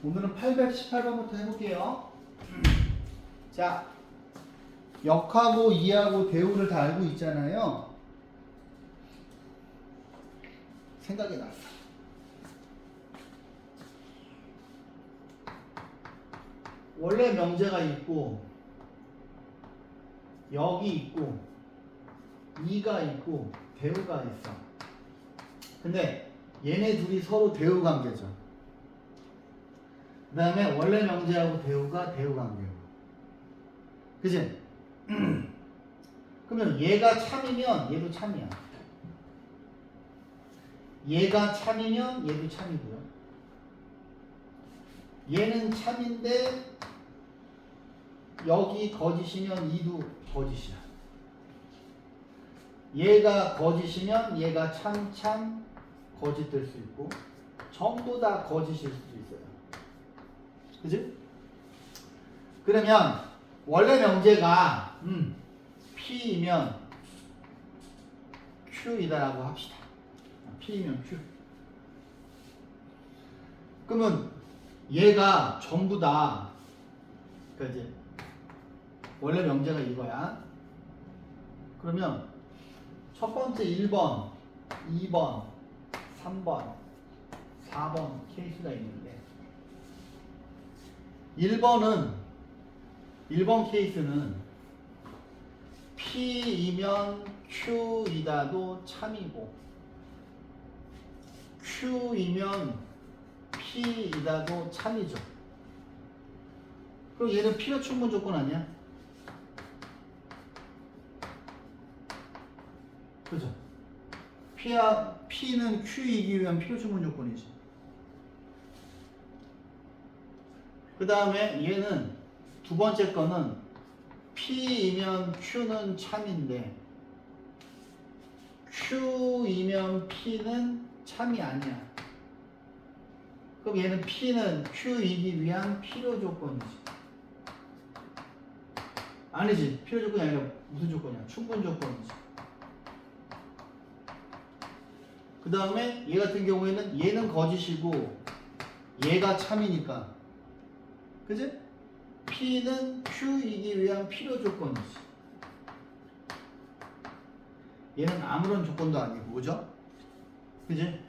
오늘은 818번부터 해볼게요. 자, 역하고 이하고 대우를 다 알고 있잖아요. 생각이 났어. 원래 명제가 있고 역이 있고 이가 있고 대우가 있어. 근데 얘네 둘이 서로 대우 관계죠. 그 다음에 원래 명제하고 대우가 대우 관계고. 그치? 그러면 얘가 참이면 얘도 참이야. 얘가 참이면 얘도 참이고요. 얘는 참인데 여기 거짓이면 이도 거짓이야. 얘가 거짓이면 얘가 참 거짓 될 수 있고 전부 다 거짓일 수도 있어요. 그치? 그러면 원래 명제가 P이면 Q이다라고 합시다. P이면 Q. 그러면 얘가 전부 다 그러니까 이제 원래 명제가 이거야. 그러면 첫 번째 1번, 2번, 3번, 4번 케이스가 있는데 1번 케이스는 P이면 Q이다도 참이고 Q이면 P이다도 참이죠. 그럼 얘는 필요 충분 조건 아니야? 그죠? P는 Q이기 위한 필요 충분 조건이지. 그 다음에 얘는 두 번째 거는 P이면 Q는 참인데 Q이면 P는 참이 아니야. 그럼 얘는 P는 Q이기 위한 필요 조건이지. 아니지. 필요 조건이 아니라 무슨 조건이야? 충분 조건이지. 그 다음에 얘 같은 경우에는 얘는 거짓이고 얘가 참이니까. 그지? P는 Q이기 위한 필요 조건이지. 얘는 아무런 조건도 아니고, 그죠? 그지?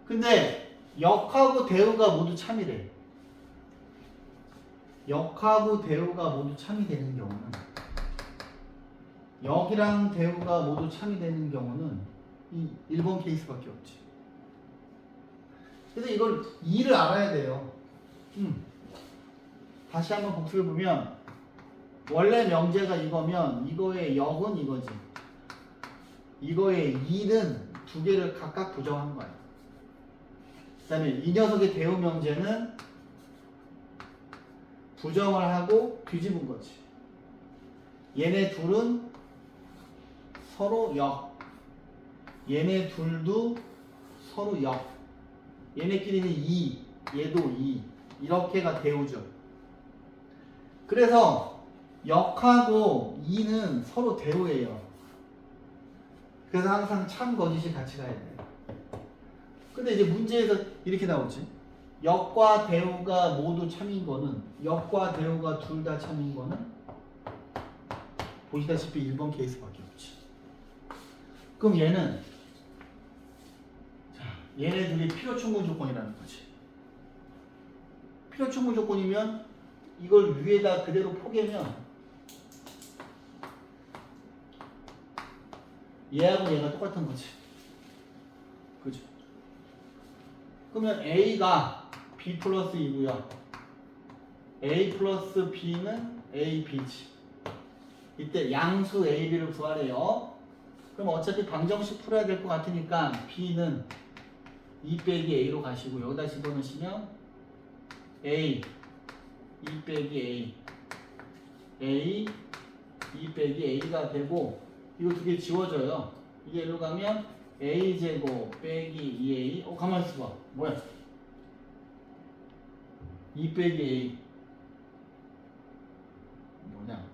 근데 역하고 대우가 모두 참이래. 역하고 대우가 모두 참이 되는 경우는 역이랑 대우가 모두 참이 되는 경우는 이 1번 케이스밖에 없지. 그래서 이걸 2를 알아야 돼요. 다시 한번 복습해 보면 원래 명제가 이거면 이거의 역은 이거지. 이거의 2는 두 개를 각각 부정한 거야. 그 다음에 이 녀석의 대우 명제는 부정을 하고 뒤집은 거지. 얘네 둘은 서로 역. 얘네 둘도 서로 역. 얘네끼리는 2, 얘도 2. 이렇게가 대우죠. 그래서 역하고 2는 서로 대우예요. 그래서 항상 참 거짓이 같이 가야 돼요. 근데 이제 문제에서 이렇게 나오지. 역과 대우가 모두 참인 거는 역과 대우가 둘 다 참인 거는 보시다시피 1번 케이스밖에 없지. 그럼 얘는 얘네 둘이 필요 충분 조건이라는 거지. 필요 충분 조건이면 이걸 위에다 그대로 포개면 얘하고 얘가 똑같은 거지. 그죠? 그러면 A가 B 플러스 2고요. A 플러스 B는 A, B지. 이때 양수 A, B를 구하래요. 그럼 어차피 방정식 풀어야 될 것 같으니까 B는 2 빼기 A로 가시고 여기다 집어넣으시면 A, 2 빼기 A, A, 2 빼기 A가 되고 이거 두 개 지워져요. 이게 일로 가면 A제곱 빼기 2A 가만히 있어봐. 뭐야? 2 빼기 A 뭐냐?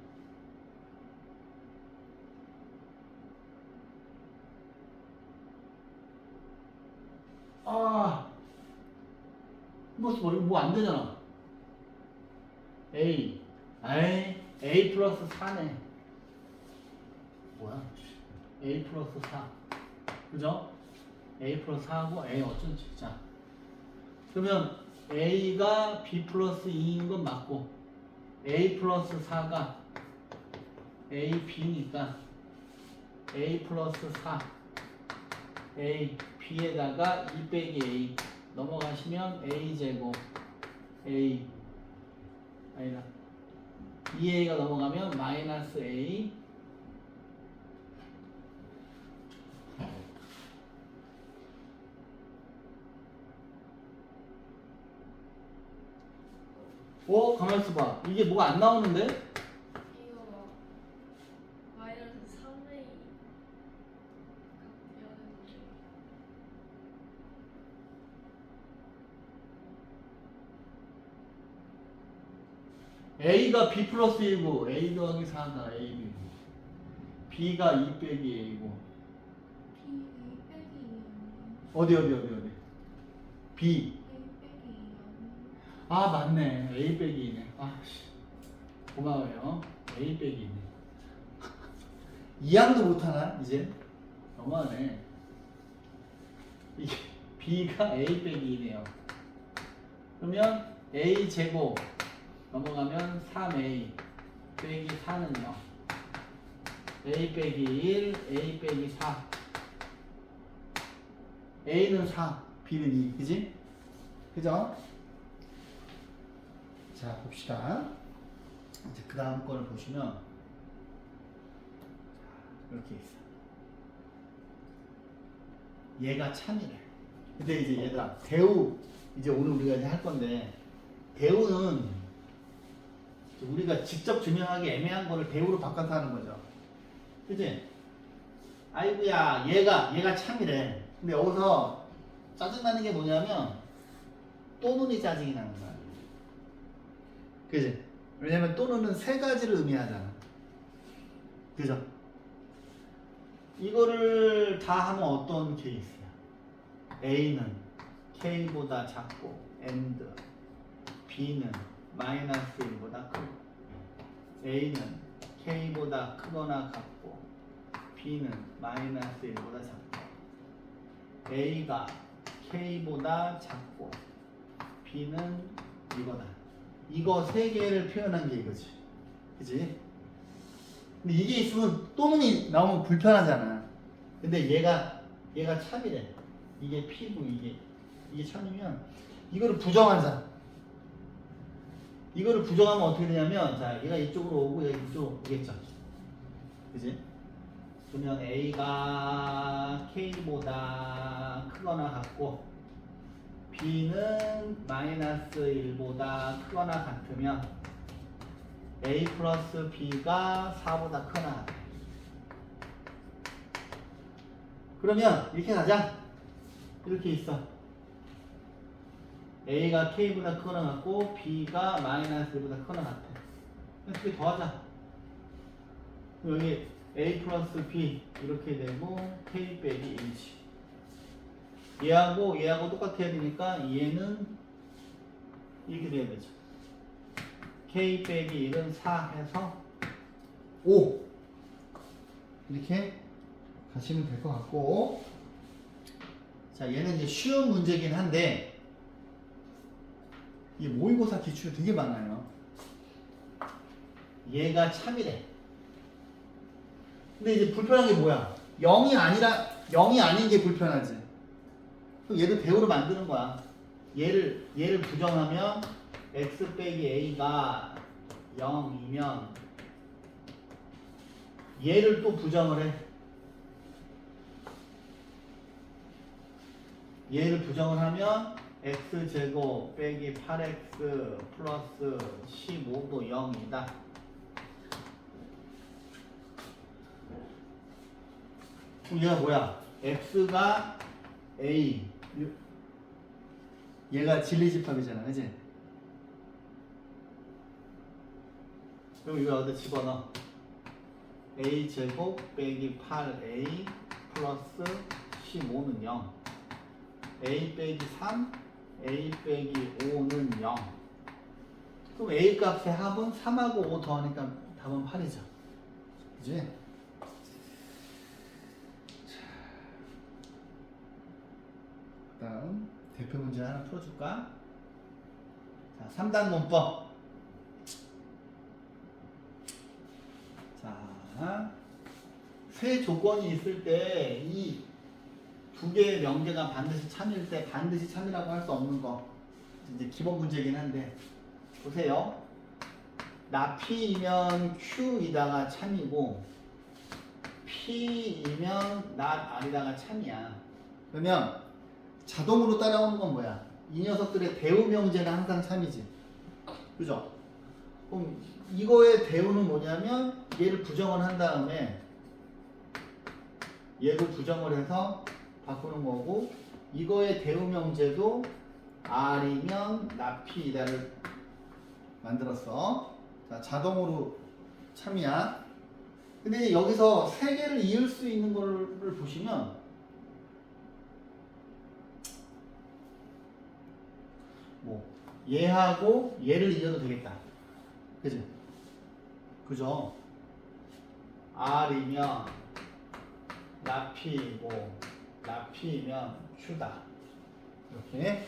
뭐 안 되잖아. A 플러스 4네. 뭐야? A 플러스 4. 그죠? A 플러스 4하고 A 어쩐지. 자, 그러면 A가 B 플러스 2인 건 맞고 A 플러스 4가 A, B니까 A 플러스 4 A, B에다가 2 빼기 A 넘어가시면 A 제곱 A 아니다 2A가 넘어가면 마이너스 A 가만히 있어봐. 이게 뭐가 안 나오는데? 이거 마이너스 3A A가 B 플러스 1고 A 더하기 4가 AB고 B가 2 빼기 A고 B 빼기 어디 B A 빼기 아 맞네 A 빼기 2네 아씨 고마워요 A 빼기 2네 2항도 못하나 이제 너무하네 이게 B가 A 빼기 2네요 그러면 A 제곱 넘어가면 3A 빼기 4는요 A 빼기 1 A 빼기 4 A는 4 B는 2 그지? 그죠? 자 봅시다 이제 그 다음 거를 보시면 이렇게 있어 얘가 참이래 근데 이제 얘들아 대우 이제 오늘 우리가 이제 할 건데 대우는 우리가 직접 증명하기 애매한 거를 대우로 바꿔서 하는 거죠 그치? 아이고야 얘가 참이래 근데 여기서 짜증나는 게 뭐냐면 또는이 짜증이 나는 거야 그지? 왜냐면 또는은 세 가지를 의미하잖아 그죠? 이거를 다 하면 어떤 케이스야? A는 K보다 작고 and B는 마이너스 1보다 크고 A는 K보다 크거나 같고 B는 마이너스 1보다 작고 A가 K보다 작고 B는 이거다 이거 세 개를 표현한 게 이거지 그치? 근데 이게 있으면 또는이 나오면 불편하잖아 근데 얘가 참이래 이게 P고 이게 참이면 이거를 부정하자 이거를 부정하면 어떻게 되냐면 자 얘가 이쪽으로 오고 얘가 이쪽으로 오겠죠 그지? 그러면 A가 K보다 크거나 같고 B는 마이너스 1보다 크거나 같으면 A 플러스 B가 4보다 크거나 같아 그러면 이렇게 가자 이렇게 있어 A가 K보다 크거나 같고 B가 마이너스 1보다 크거나 같아 두 개 더하자 여기 A 플러스 B 이렇게 되고 K 빼기 1이지 얘하고 똑같아야 되니까 얘는 이렇게 돼야 되죠 K 빼기 1은 4 해서 5 이렇게 가시면 될 것 같고 자 얘는 이제 쉬운 문제긴 한데 이 모의고사 기출이 되게 많아요 얘가 참이래 근데 이제 불편한 게 뭐야 0이 아닌 게 불편하지 그럼 얘를 배우로 만드는 거야 얘를 부정하면 x 빼기 a가 0이면 얘를 또 부정을 해 얘를 부정을 하면 x제곱 빼기 8x 플러스 15도 0이다 그럼 얘가 뭐야 x가 a 얘가 진리집합이잖아 그치? 그럼 이거 어디 집어넣어 a제곱 빼기 8a 플러스 15는 0 a 빼기 3 a 빼기 5는 0. 그럼 a 값의 합은 3하고 5 더하니까 답은 8이죠. 그지? 그 다음 대표 문제 하나 풀어줄까? 자, 3단 문법. 자, 세 조건이 있을 때 이 두 개의 명제가 반드시 참일 때 반드시 참이라고 할 수 없는 거 이제 기본 문제긴 한데 보세요. 나 P이면 Q이다가 참이고 P이면 나 R이다가 참이야. 그러면 자동으로 따라오는 건 뭐야? 이 녀석들의 대우 명제는 항상 참이지. 그죠? 그럼 이거의 대우는 뭐냐면 얘를 부정을 한 다음에 얘도 부정을 해서 바꾸는 거고 이거의 대우 명제도 R이면 나 P이다를 만들었어. 자, 자동으로 참이야. 근데 여기서 세 개를 이을 수 있는 거를 보시면 뭐 얘하고 얘를 이어도 되겠다. 그지? 그죠? R이면 나 P이고 나 P면 Q다. 이렇게.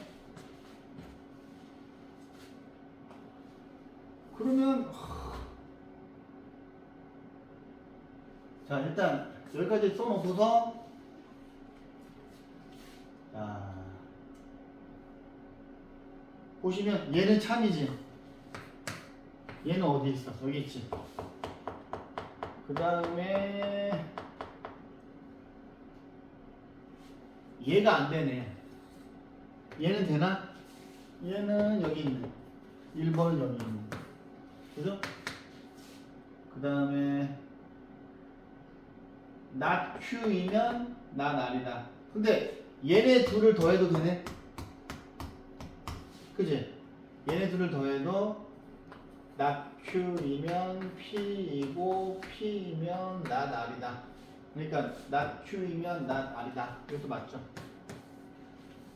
그러면 자 일단 여기까지 써놓고서 자 보시면 얘는 참이지. 얘는 어디 있어? 여기 있지. 그 다음에 얘가 안 되네. 얘는 되나? 얘는 여기 있네. 1번은 여기 있네. 그죠? 그 다음에 not Q이면 not R이다. 근데 얘네 둘을 더해도 되네? 그지? 얘네 둘을 더해도 not Q이면 P이고 P이면 not R이다. 그러니까 not Q이면 not R이다. 이것도 맞죠?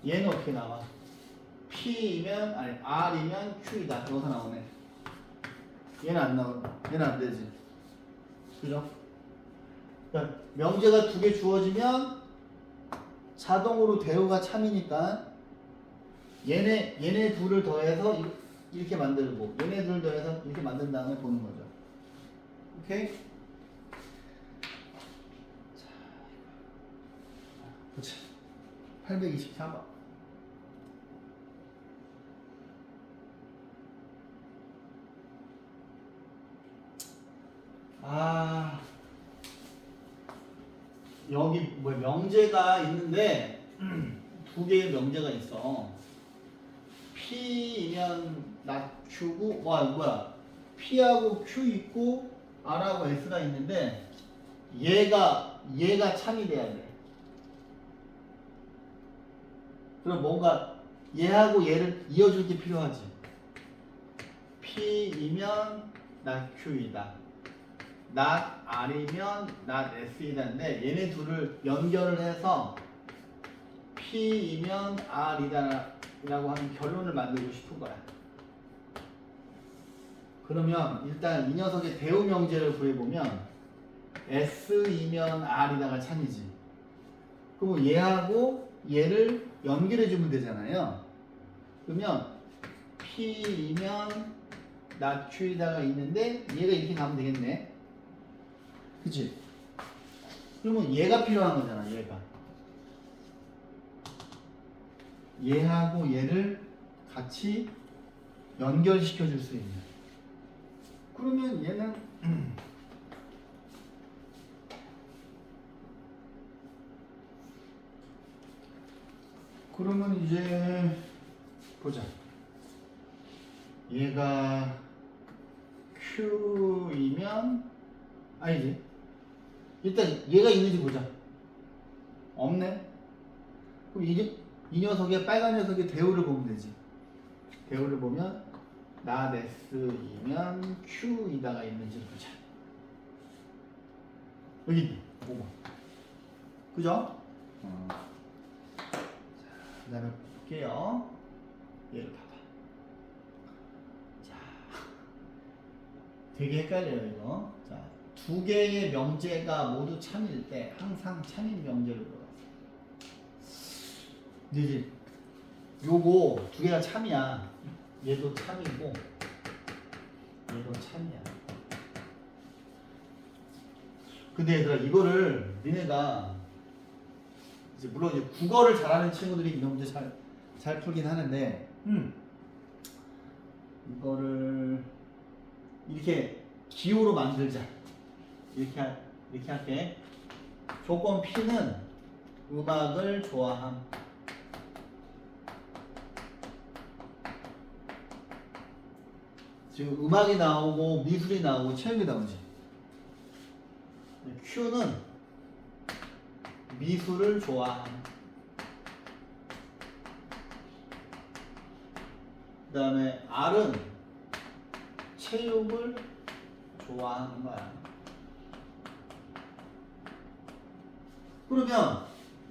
얘는 어떻게 나와? P이면 아니 R이면 Q이다. 여기서 나오네. 얘는 안 나온다. 얘는 안 되지. 그죠? 그러니까 명제가 두 개 주어지면 자동으로 대우가 참이니까 얘네 둘을 더해서 이렇게 만들고 얘네 둘 더해서 이렇게 만든 다음에 보는 거죠. 오케이? 자, 그렇지. 824번. 아, 여기 뭐 명제가 있는데 두 개의 명제가 있어. P이면 not Q고 뭐야? P하고 Q 있고 R하고 S가 있는데 얘가 참이 돼야 돼. 그럼 뭔가 얘하고 얘를 이어줄 게 필요하지. P이면 not Q이다. not R이면 not S이다인데 얘네 둘을 연결을 해서 P이면 R이다 라고 하는 결론을 만들고 싶은 거야. 그러면 일단 이 녀석의 대우 명제를 구해보면 S이면 R이다가 참이지. 그럼 얘하고 얘를 연결해주면 되잖아요. 그러면 P이면 not Q이다가 있는데 얘가 이렇게 가면 되겠네. 그치? 그러면 얘가 필요한 거잖아. 얘하고 얘를 같이 연결시켜 줄 수 있는. 그러면 얘는 그러면 이제 보자. 얘가 Q이면 아니지. 일단 얘가 있는지 보자. 없네. 그럼 이 녀석의 빨간 녀석의 대우를 보면 되지. 대우를 보면 not S이면 Q이다가 있는지를 보자. 여기 있네. 5번. 그죠? 자, 그 다음에 볼게요. 얘를 봐봐. 자, 되게 헷갈려요 이거. 자, 두 개의 명제가 모두 참일 때 항상 참인 명제를 들어갔어. 이제 요거 두 개가 참이야. 얘도 참이고 얘도 참이야. 근데 얘들아 이거를 니네가 이제 물론 이제 국어를 잘하는 친구들이 이런 문제 잘 풀긴 하는데 이거를 이렇게 기호로 만들자. 이렇게 할게. 조건 P는 음악을 좋아함. 지금 음악이 나오고 미술이 나오고 체육이 나오지. Q는 미술을 좋아함. 그 다음에 R은 체육을 좋아하는 거야. 그러면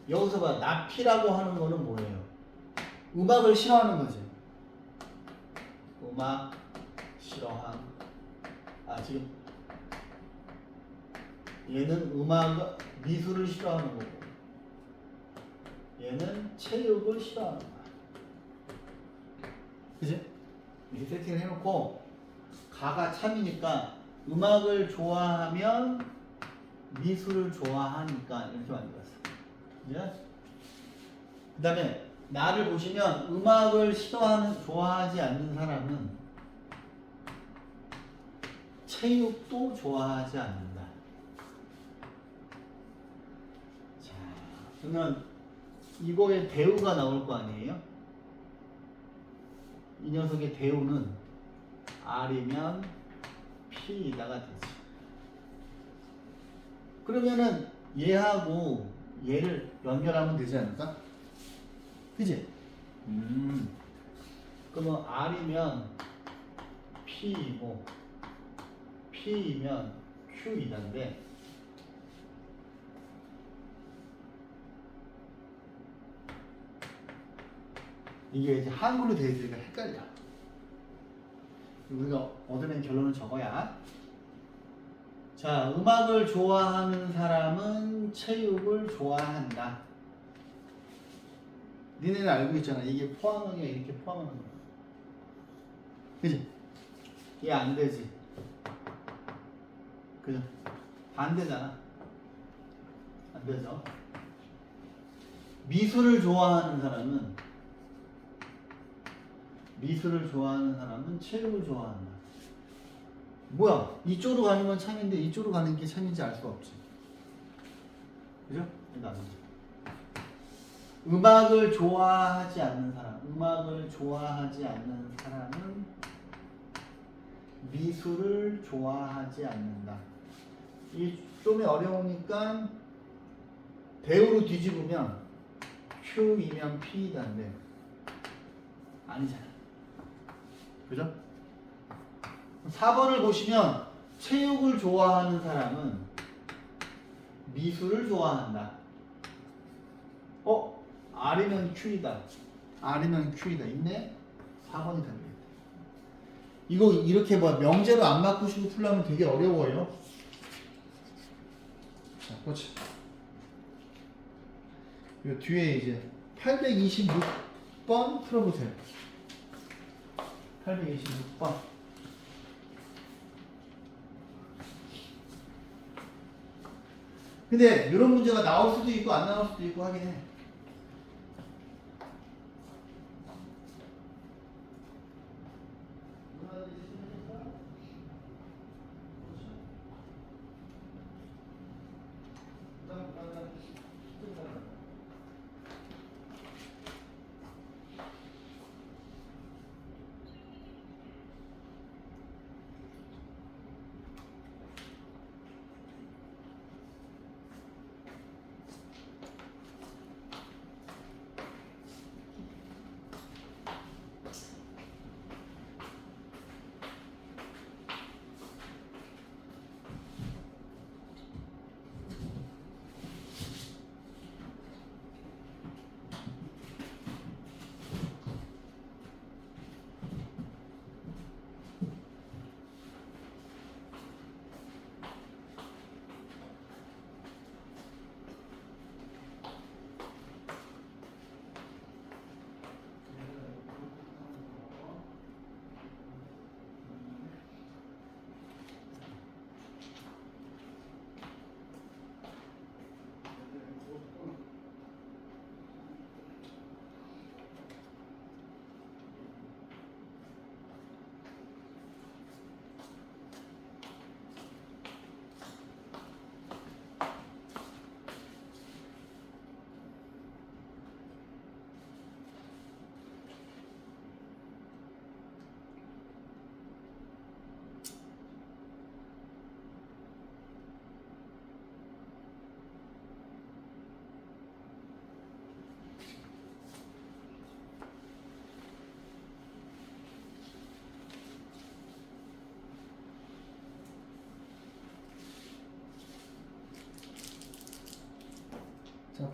여기서 봐. 나피라고 하는 거는 뭐예요? 음악을 싫어하는 거지. 음악 싫어함. 아 지금 얘는 음악 미술을 싫어하는 거고 얘는 체육을 싫어하는 거야. 그지? 이렇게 세팅을 해놓고 가가 참이니까 음악을 좋아하면 미술을 좋아하니까 이렇게 만들었어. 그죠? 그 다음에 나를 보시면 음악을 좋아하지 않는 사람은 체육도 좋아하지 않는다. 자, 그러면 이거에 대우가 나올 거 아니에요? 이 녀석의 대우는 R이면 P이다가 되지. 그러면은 얘하고 얘를 연결하면 되지 않을까? 그지? 그러면 R이면 P이고 P이면 Q이다인데 이게 이제 한글로 되어 있으니까 헷갈려. 우리가 얻어낸 결론은 저거야. 자, 음악을 좋아하는 사람은 체육을 좋아한다. 니네는 알고 있잖아. 이게 포함하기가 이렇게 포함하는 거야. 그지? 이게 안 되지. 그죠? 반대잖아. 안 되죠? 미술을 좋아하는 사람은 체육을 좋아한다. 뭐야? 이쪽으로 가는 건 참인데 이쪽으로 가는 게 참인지 알 수가 없지. 그죠? 이거 안 되죠. 음악을 좋아하지 않는 사람은 미술을 좋아하지 않는다. 이 좀이 어려우니까 대우로 뒤집으면 Q이면 P이다인데 아니잖아. 그죠? 4번을 보시면 체육을 좋아하는 사람은 미술을 좋아한다. R이면 Q이다. 있네? 4번이 답이겠다. 이거 이렇게 뭐 명제로 안 바꾸시고 풀려면 되게 어려워요. 자, 보자. 이 뒤에 이제 826번 풀어보세요. 826번. 근데 이런 문제가 나올 수도 있고 안 나올 수도 있고 하긴 해.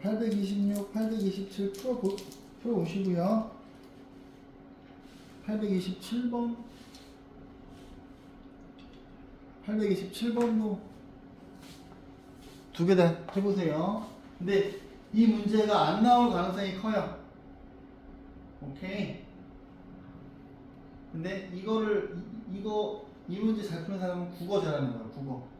826, 827 풀어오시고요. 827번 827번도 두 개 다 해보세요. 근데 이 문제가 안 나올 가능성이 커요. 오케이. 근데 이 문제 잘 푸는 사람은 국어 잘하는 거예요. 국어.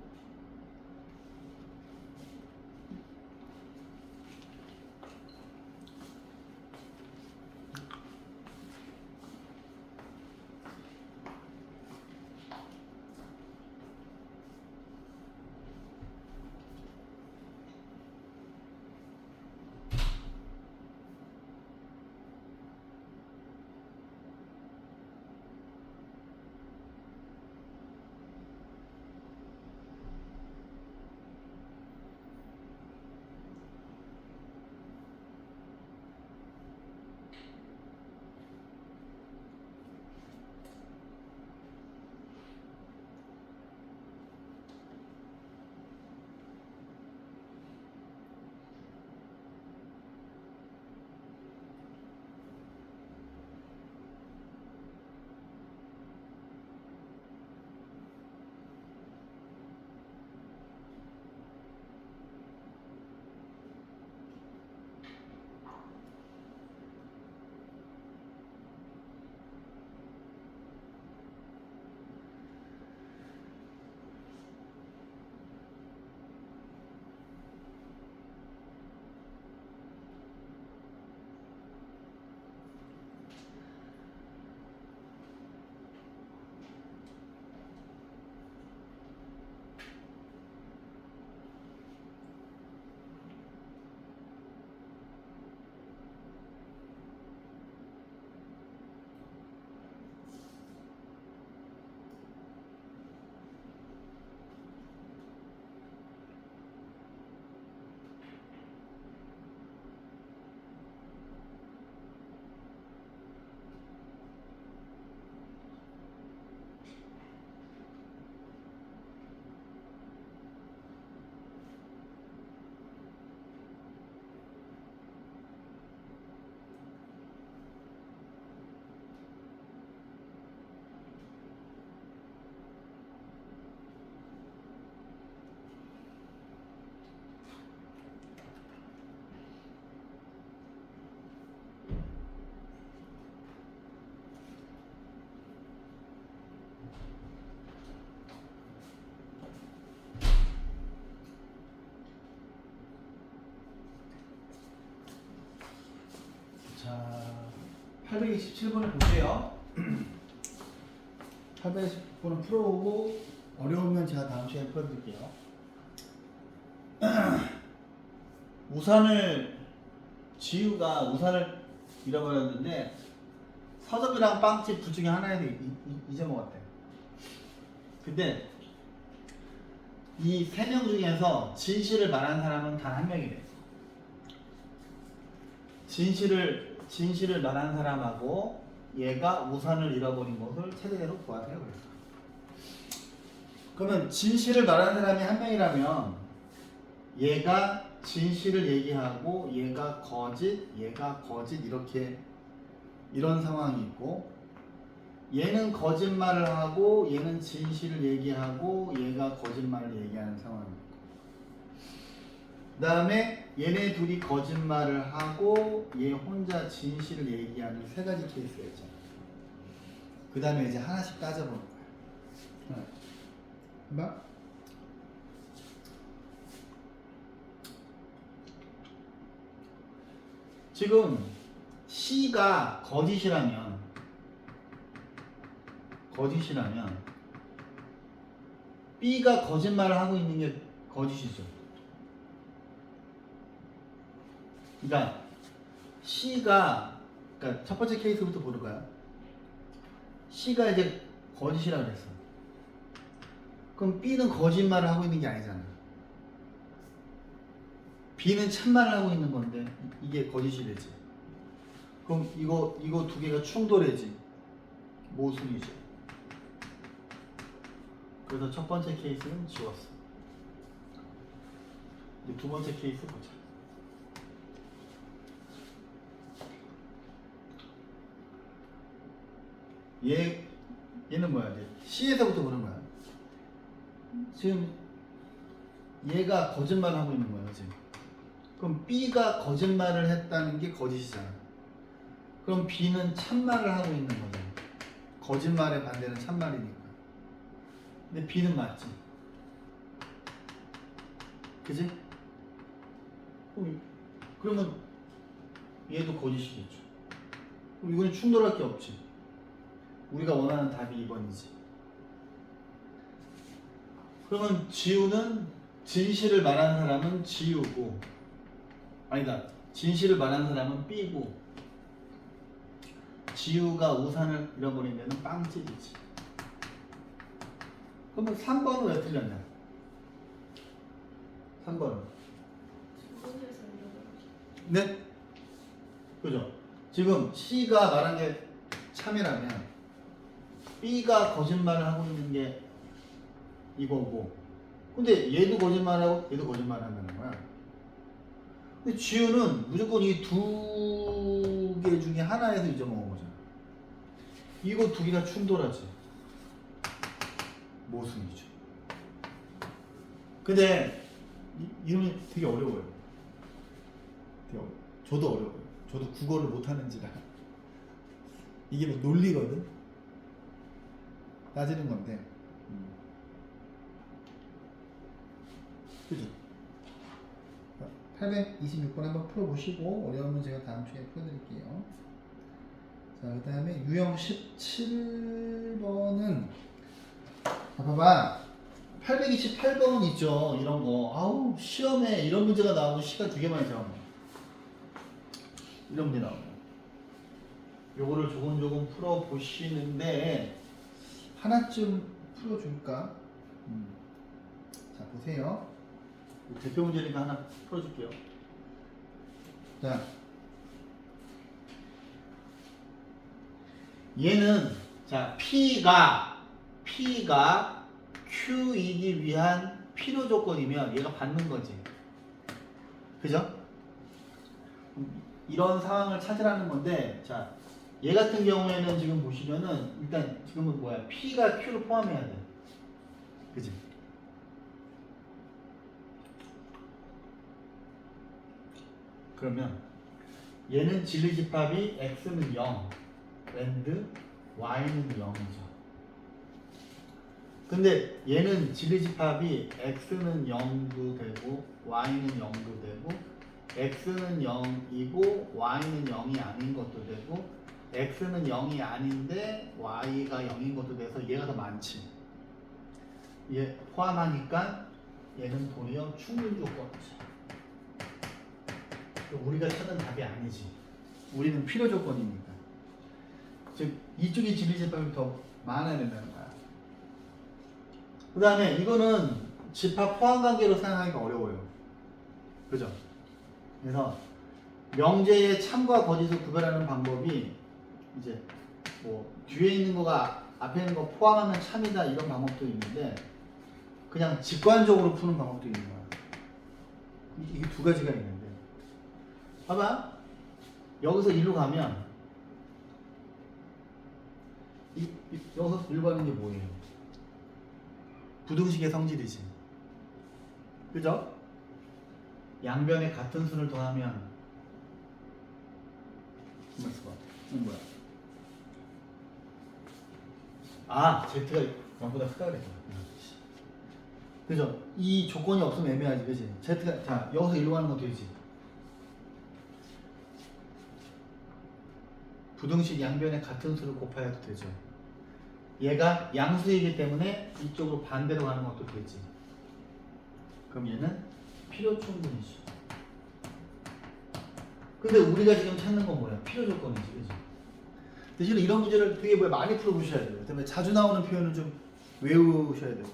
자, 827번을 볼게요. 827번을 풀어오고 어려우면 제가 다음 시간에 풀어드릴게요. 지우가 우산을 잃어버렸는데 서점이랑 빵집 둘 중에 하나에 잊어먹었대. 근데 이 세 명 중에서 진실을 말한 사람은 단 한 명이래. 진실을 말한 사람하고 얘가 우산을 잃어버린 것을 최대로 구하세요. 그래서 그러면 진실을 말한 사람이 한 명이라면 얘가 진실을 얘기하고 얘가 거짓 이렇게 이런 상황이 있고, 얘는 거짓말을 하고 얘는 진실을 얘기하고 얘가 거짓말을 얘기하는 상황이 있고, 그 다음에 얘네 둘이 거짓말을 하고 얘 혼자 진실을 얘기하는 세 가지 케이스가 있잖아. 그 다음에 이제 하나씩 따져보는 거야. 봐. 지금 C가 거짓이라면 B가 거짓말을 하고 있는 게 거짓이죠. 그러니까 그러니까 첫 번째 케이스부터 볼까요? C가 이제 거짓이라고 그랬어. 그럼 B는 거짓말을 하고 있는 게 아니잖아. B는 참말을 하고 있는 건데 이게 거짓이 되지. 그럼 이거 두 개가 충돌해지. 모순이지. 그래서 첫 번째 케이스는 지웠어. 이제 두 번째 케이스 보자. 얘는 뭐야? 이제 C에서부터 보는 거야. 지금 얘가 거짓말을 하고 있는 거야, 지금. 그럼 B가 거짓말을 했다는 게 거짓이잖아. 그럼 B는 참말을 하고 있는 거잖아. 거짓말의 반대는 참말이니까. 근데 B는 맞지. 그지? 그러면 얘도 거짓이겠죠. 그럼 이거는 충돌할 게 없지. 우리가 원하는 답이 2번이지. 그러면 지우는 진실을 말하는 사람은 지우고, 아니다. 진실을 말하는 사람은 B고, 지우가 우산을 잃어버린 데는 빵집이지. 그러면 3번은 왜 틀렸냐? 3번은. 주문해서 잃어버렸어. 네? 그죠? 지금 C가 말한 게 참이라면 B가 거짓말을 하고 있는 게 이거고, 근데 얘도 거짓말하고 얘도 거짓말을 한다는 거야. 근데 지우는 무조건 이 두 개 중에 하나에서 잊어먹은 거잖아. 이거 두 개가 충돌하지. 모순이죠. 근데 이름이 되게 어려워요. 되게 어려워요. 저도 어려워요. 저도 국어를 못하는지라. 이게 뭐 논리거든. 따지는 건데. 그죠? 826번 한번 풀어보시고 어려우면 제가 다음 주에 풀어드릴게요. 자, 그 다음에 유형 17번은 봐봐. 828번 있죠. 이런 거. 아우, 시험에 이런 문제가 나오고 시간 되게 많이 잡아. 이런 문제 나오고. 요거를 조금 풀어보시는데 하나쯤 풀어줄까? 자, 보세요. 대표 문제니까 하나 풀어줄게요. 자, 얘는 자 P가 Q이기 위한 필요 조건이면 얘가 받는 거지. 그죠? 이런 상황을 찾으라는 건데, 자, 얘 같은 경우에는 지금 보시면은 일단 지금은 뭐야? P가 Q를 포함해야 돼. 그지? 그러면 얘는 진리집합이 x는 0, and y는 0이죠. 근데 얘는 진리집합이 x는 0도 되고 y는 0도 되고 x는 0이고 y는 0이 아닌 것도 되고 x는 0이 아닌데 y가 0인 것도 돼서 얘가 더 많지. 얘 포함하니까 얘는 도리어 충분 조건이죠. 우리가 찾은 답이 아니지. 우리는 필요 조건이니까. 즉 이쪽이 진리집합이 더 많아야 된다는 거야. 그 다음에 이거는 집합 포함관계로 사용하기가 어려워요. 그죠? 그래서 명제의 참과 거짓을 구별하는 방법이 이제 뭐 뒤에 있는 거가 앞에 있는 거 포함하면 참이다 이런 방법도 있는데 그냥 직관적으로 푸는 방법도 있는 거야. 이게 두 가지가 있는데 봐봐. 여기서 일로 가면 여기서 일로 가는 게 뭐예요? 부등식의 성질이지. 그죠? 양변에 같은 수를 더하면 이건 뭐야? 아, Z가 0보다 크다 그랬잖아. 그죠? 이 조건이 없으면 애매하지, 그지? Z가, 자, 여기서 일로 가는 거 되지? 부등식 양변에 같은 수를 곱하여도 되죠. 얘가 양수이기 때문에 이쪽으로 반대로 가는 것도 되지. 그럼 얘는 필요 충분이지. 근데 우리가 지금 찾는 건 뭐야? 필요 조건이지, 그지? 대신에 이런 문제를 되게 많이 풀어보셔야 돼요. 그다음에 자주 나오는 표현을 좀 외우셔야 돼요.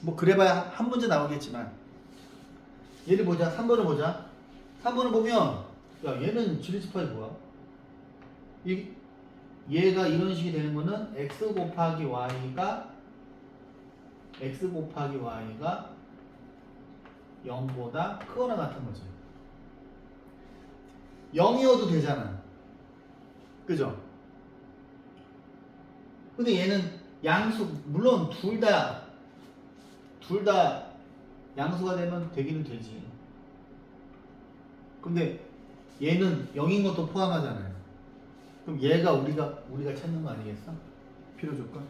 뭐 그래봐야 한 문제 나오겠지만 얘를 보자. 3번을 보자. 3번을 보면 야 얘는 진리집합이 뭐야? 얘가 이런 식이 되는 거는 x 곱하기 y가 0보다 크거나 같은 거죠. 0이어도 되잖아. 그죠? 근데 얘는 양수, 물론 둘 다 양수가 되면 되기는 되지. 근데 얘는 0인 것도 포함하잖아요. 그럼 얘가 우리가 찾는 거 아니겠어? 필요 조건?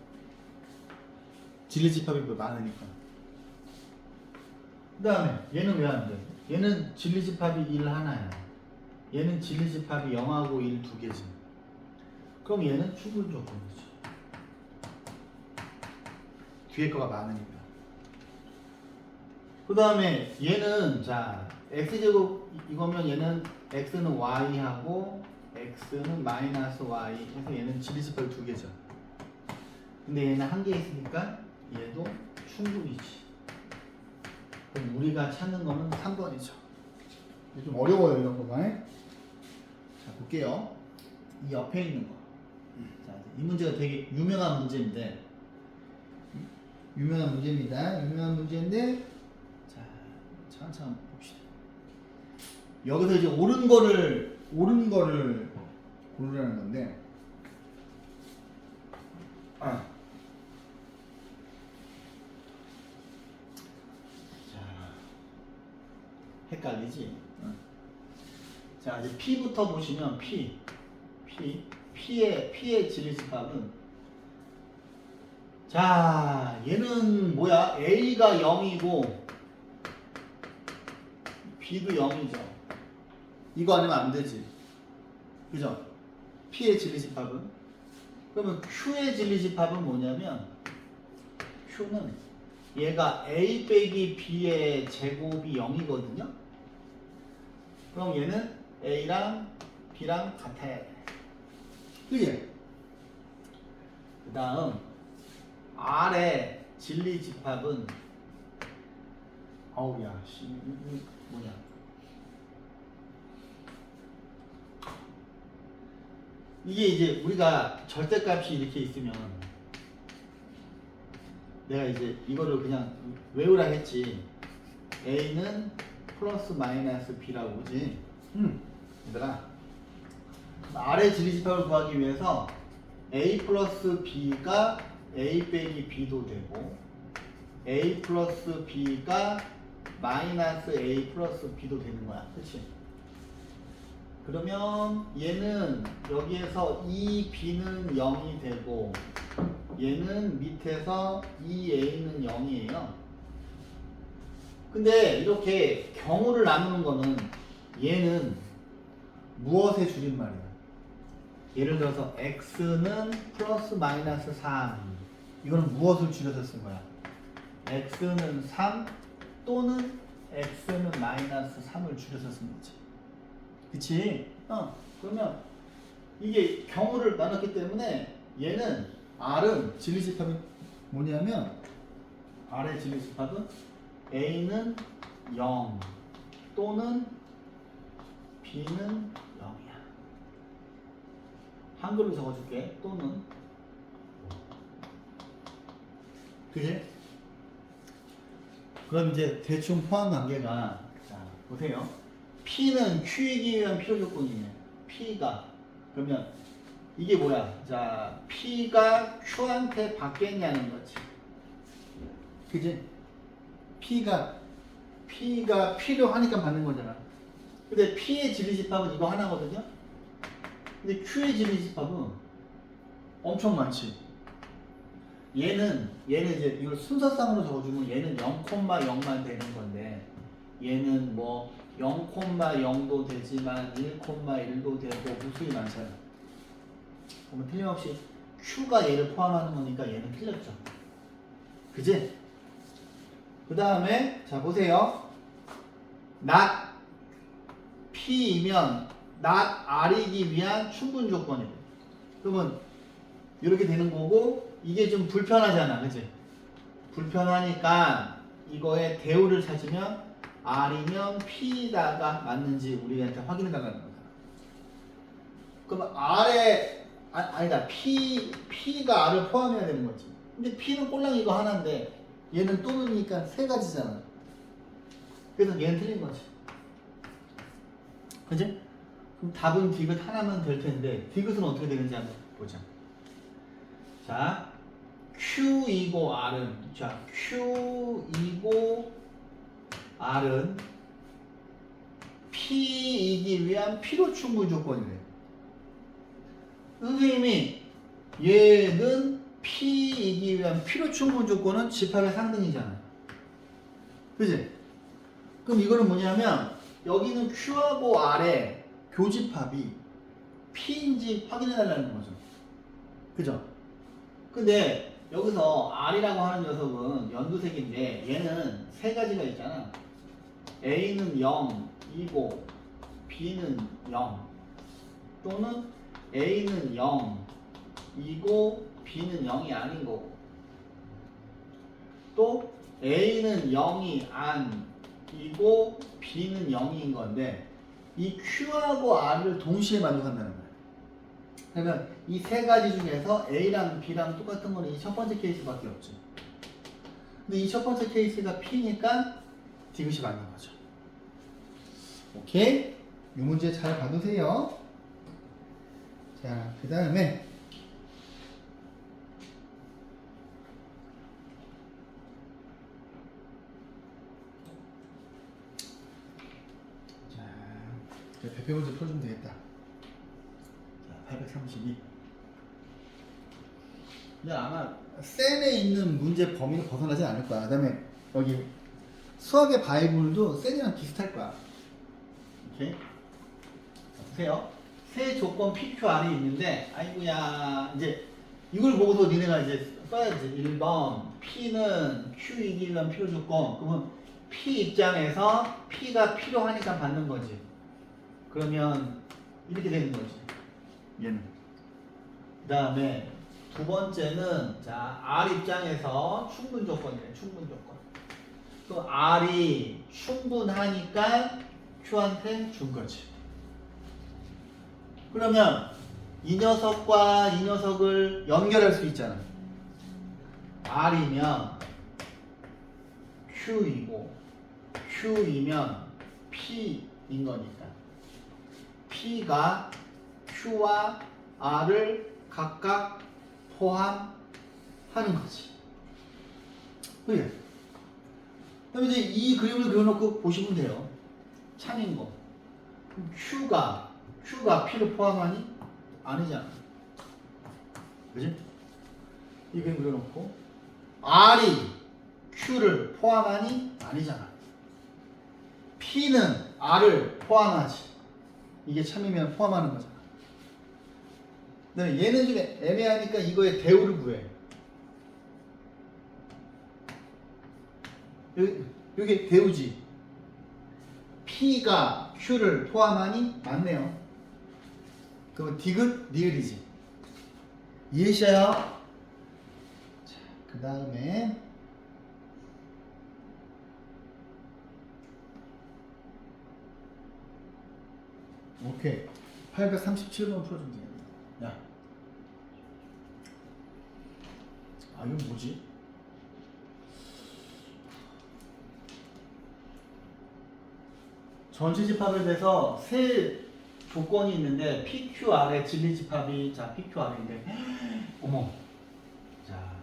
진리집합이 많으니까. 그 다음에 얘는 왜 안 돼? 얘는 진리집합이 1 하나야. 얘는 진리집합이 0하고 1 두 개지. 그럼 얘는 충분 조건이지. 뒤에 거가 많으니까. 그 다음에 얘는 자 x제곱 이거면 얘는 x는 y하고 x는 마이너스 y 해서 얘는 진리집합이 두 개죠. 근데 얘는 한 개 있으니까 얘도 충분이지. 그럼 우리가 찾는 거는 3번이죠. 좀 어려워요 이런 거만. 자 볼게요. 이 옆에 있는 거. 자, 이 문제가 되게 유명한 문제인데 유명한 문제인데 자 천천히 봅시다. 여기서 이제 옳은 거를 고르라는 건데 자 헷갈리지? 자 이제 P부터 보시면 P의 진리집합은 자 얘는 뭐야? A가 0이고 B도 0이죠. 이거 아니면 안 되지. 그죠? P의 진리집합은 그러면 Q의 진리집합은 뭐냐면 Q는 얘가 A 빼기 B의 제곱이 0이거든요. 그럼 얘는 A랑 B랑 같아야 돼. 그게 그 다음 R의 진리집합은 어우야 씨 뭐냐 이게 이제 우리가 절대값이 이렇게 있으면 내가 이제 이거를 그냥 외우라 했지. A는 플러스 마이너스 B라고 보지. 얘들아 R의 진리집합을 구하기 위해서 A 플러스 B가 A 빼기 B도 되고 A 플러스 B가 마이너스 A 플러스 B도 되는 거야. 그치? 그러면 얘는 여기에서 이 B는 0이 되고 얘는 밑에서 이 A는 0이에요. 근데 이렇게 경우를 나누는 거는 얘는 무엇의 줄임말이야? 예를 들어서 x는 플러스 마이너스 3 이거는 무엇을 줄여서 쓴 거야? x는 3 또는 x는 마이너스 3을 줄여서 쓴 거지. 그치? 그러면 이게 경우를 나눴기 때문에 얘는 R은 진리집합이 뭐냐면 R의 진리집합은 A는 0 또는 B는 0이야. 한글로 적어줄게. 또는 그지? 그럼 이제 대충 포함 관계가 자 보세요. P는 Q이기 위한 필요 조건이네. P가 그러면 이게 뭐야? 자 P가 Q한테 받겠냐는 거지. 그지? P가 필요하니까 받는 거잖아. 근데 P의 진리집합은 이거 하나거든요. 근데 Q의 진리집합은 엄청 많지. 얘는 이제 이걸 순서상으로 적어주면 얘는 0,0만 되는 건데 얘는 뭐 0,0도 되지만 1,1도 되고 무수히 많잖아. 그러면 틀림없이 Q가 얘를 포함하는 거니까 얘는 틀렸죠. 그지? 그 다음에 자 보세요. not P이면 not R이기 위한 충분 조건이에요. 그러면 이렇게 되는 거고 이게 좀 불편하잖아. 그치? 불편하니까 이거의 대우를 찾으면 R이면 P다가 맞는지 우리한테 확인해 달라는 거잖아. 그러면 R에 아니다. P가 R을 포함해야 되는 거지. 근데 P는 꼴랑 이거 하나인데 얘는 또는이니까 세 가지잖아. 그래서 얘는 틀린 거지. 그치? 그럼 답은 디귿 하나면 될 텐데 디귿은 어떻게 되는지 한번 보자. 자, Q이고 R은 자, Q이고 R은 P이기 위한 필요 충분 조건이래. 선생님이 얘는 P이기 위한 필요 충분 조건은 집합의 상등이잖아. 그지? 그럼 이거는 뭐냐면 여기는 Q하고 R의 교집합이 P인지 확인해 달라는 거죠. 그죠? 근데 여기서 R이라고 하는 녀석은 연두색인데 얘는 세 가지가 있잖아. A는 0이고 B는 0 또는 A는 0이고 B는 0이 아닌 거고 또 A는 0이 아니고 B는 0인 건데 이 Q하고 R을 동시에 만족한다는 거야. 그러면 이 세 가지 중에서 A랑 B랑 똑같은 거는 이 첫 번째 케이스밖에 없죠. 근데 이 첫 번째 케이스가 P니까 디귿이 맞는 거죠. 오케이? 이 문제 잘 봐두세요. 자, 그 다음에 자, 배표 문제 풀어주면 되겠다. 자, 832. 근데 아마 센에 있는 문제 범위를 벗어나진 않을 거야. 그 다음에 여기 수학의 바이블도 센이랑 비슷할 거야. 오케이? 자, 보세요. 세 조건 PQR이 있는데, 아이고야, 이제 이걸 보고서 니네가 이제 써야지. 1번, P는 Q이기 위한 필요 조건. 그러면 P 입장에서 P가 필요하니까 받는 거지. 그러면 이렇게 되는 거지. 얘는. 그 다음에 두 번째는 자 R 입장에서 충분 조건이래. 충분 조건. 또 R이 충분하니까 Q한테 준 거지. 그러면 이 녀석과 이 녀석을 연결할 수 있잖아. R이면 Q이고 Q이면 P인 거니까 P가 Q와 R을 각각 포함하는 거지. 그래. 그럼 이제 이 그림을 그려놓고 보시면 돼요. 참인 거. 그럼 Q가 P를 포함하니? 아니잖아. 그지? 이 그림 그려놓고 R이 Q를 포함하니? 아니잖아. P는 R을 포함하지. 이게 참이면 포함하는 거잖아. 근데 얘는 좀 애매하니까 이거의 대우를 구해. 여기 대우지. P가 Q를 포함하니? 맞네요. 그럼 디귿, 리을이지. 이해하셔요? 자, 그 다음에 오케이. 837번 풀어주면 되겠다. 야. 아, 이건 뭐지? 전체 집합에 대해서 세 조건이 있는데 PQR의 진리 집합이 자 PQR인데 어머 자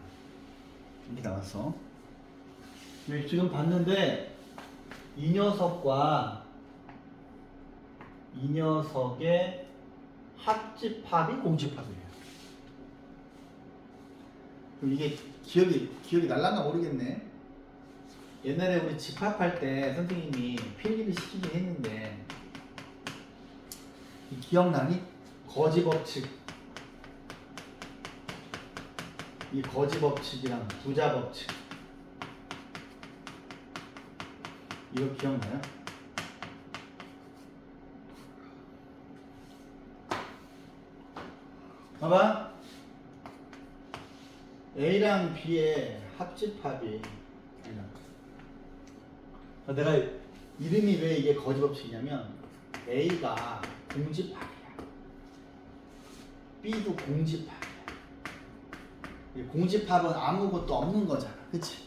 이렇게 나왔어. 네, 지금 봤는데 이 녀석과 이 녀석의 합집합이 공집합이에요. 그럼 이게 기억이 날란가 모르겠네. 옛날에 우리 집합할 때 선생님이 필기를 시키긴 했는데 기억나니? 거지 법칙. 이 거지 법칙이랑 부자 법칙. 이거 기억나요? 봐봐. A랑 B의 합집합이 내가 이름이 왜 이게 거지 법칙이냐면 A가 공집합이야. B도 공집합이야. 공집합은 아무것도 없는 거잖아. 그치?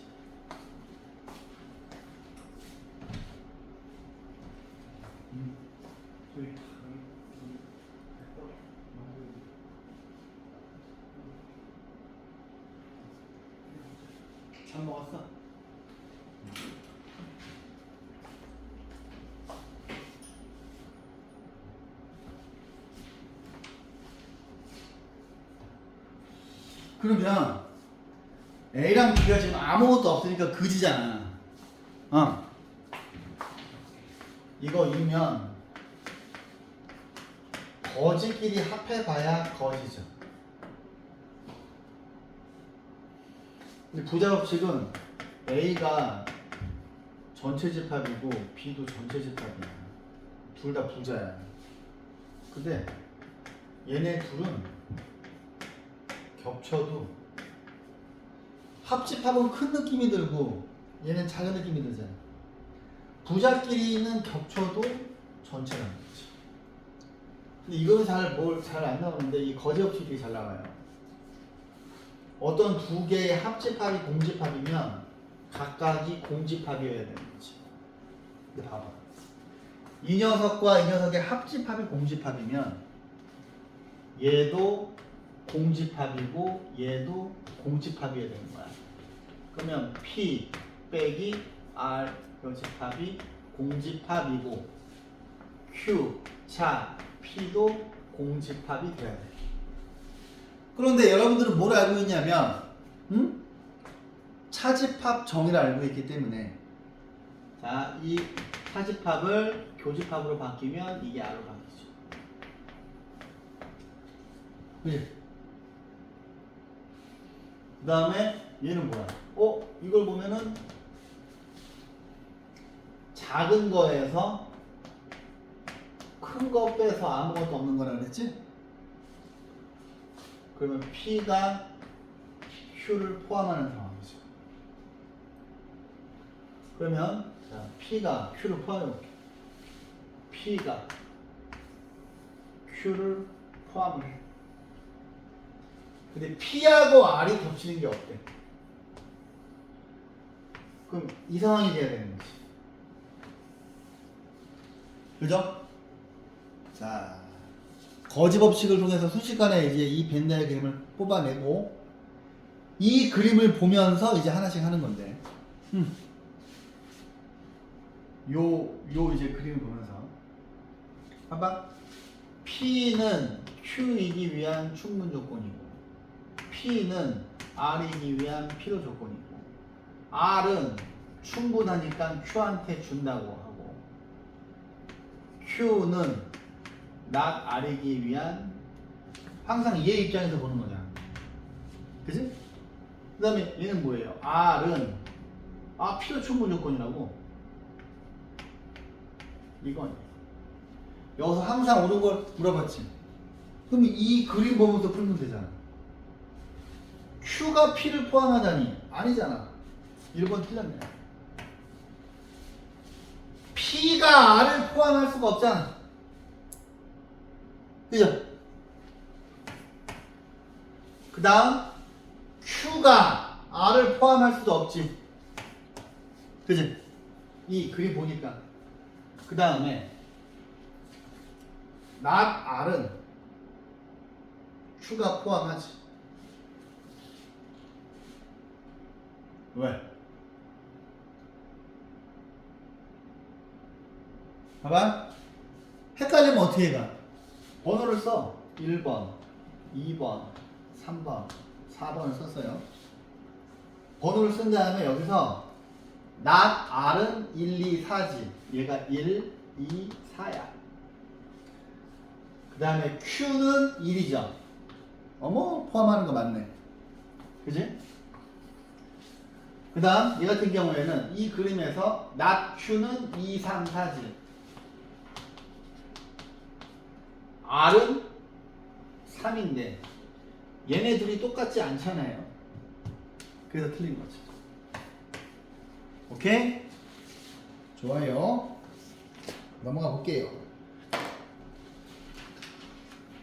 밥 먹었어? 그러면 A랑 B가 지금 아무것도 없으니까 그지잖아. 이거이면 거지끼리 합해봐야 거지죠. 근데 부자 법칙은 A가 전체 집합이고 B도 전체 집합이야. 둘 다 부자야. 근데 얘네 둘은 겹쳐도 합집합은 큰 느낌이 들고 얘는 작은 느낌이 들잖아. 부자끼리는 겹쳐도 전체라는 거지. 근데 이거는 잘 안 나오는데 이 거지 법칙이 잘 나와요. 어떤 두 개의 합집합이 공집합이면 각각이 공집합이어야 되는 거지. 근데 봐봐. 이 녀석과 이 녀석의 합집합이 공집합이면 얘도 공집합이고 얘도 공집합이어야 되는 거야. 그러면 P 빼기 R 요 집합이 공집합이고 Q 차 P도 공집합이 돼야 돼. 그런데 여러분들은 뭘 알고 있냐면 차집합 정의를 알고 있기 때문에 자, 이 차집합을 교집합으로 바뀌면 이게 R로 바뀌죠. 그치? 그 다음에 얘는 뭐야? 이걸 보면은 작은 거에서 큰 거 빼서 아무것도 없는 거라 그랬지? 그러면 P가 Q를 포함하는 상황이죠. 그러면 자, P가 Q를 포함해볼게. P가 Q를 포함을 해. 근데 P하고 R이 겹치는 게 없대. 그럼 이 상황이 돼야 되는 거지. 그죠? 자, 거지 법칙을 통해서 순식간에 이제 이 벤다의 그림을 뽑아내고 이 그림을 보면서 이제 하나씩 하는 건데 요 이제 그림을 보면서 봐봐. P는 Q이기 위한 충분 조건이고 P는 R이기 위한 필요 조건이고 R은 충분하니까 Q한테 준다고 하고 Q는 not R이기 위한 항상 얘 입장에서 보는 거잖아. 그치? 그 다음에 얘는 뭐예요? R은 필요 충분 조건이라고 이건 여기서 항상 오는 걸 물어봤지. 그럼 이 그림 보면서 풀면 되잖아. Q가 P를 포함하다니 아니잖아. 1번 틀렸네. P가 R을 포함할 수가 없잖아. 그죠? 그 다음 Q가 R을 포함할 수도 없지. 그지? 이 그림 보니까 그 다음에 not R은 Q가 포함하지. 왜? 봐봐. 헷갈리면 어떻게 가? 번호를 써. 1번, 2번, 3번, 4번을 썼어요. 번호를 쓴 다음에 여기서 not R은 1, 2, 4지. 얘가 1, 2, 4야. 그 다음에 Q는 1이죠. 어머, 포함하는 거 맞네. 그지? 그 다음 얘 같은 경우에는 이 그림에서 not Q는 2, 3, 4지. R은 3인데 얘네 둘이 똑같지 않잖아요. 그래서 틀린 거죠. 오케이? 좋아요. 넘어가 볼게요.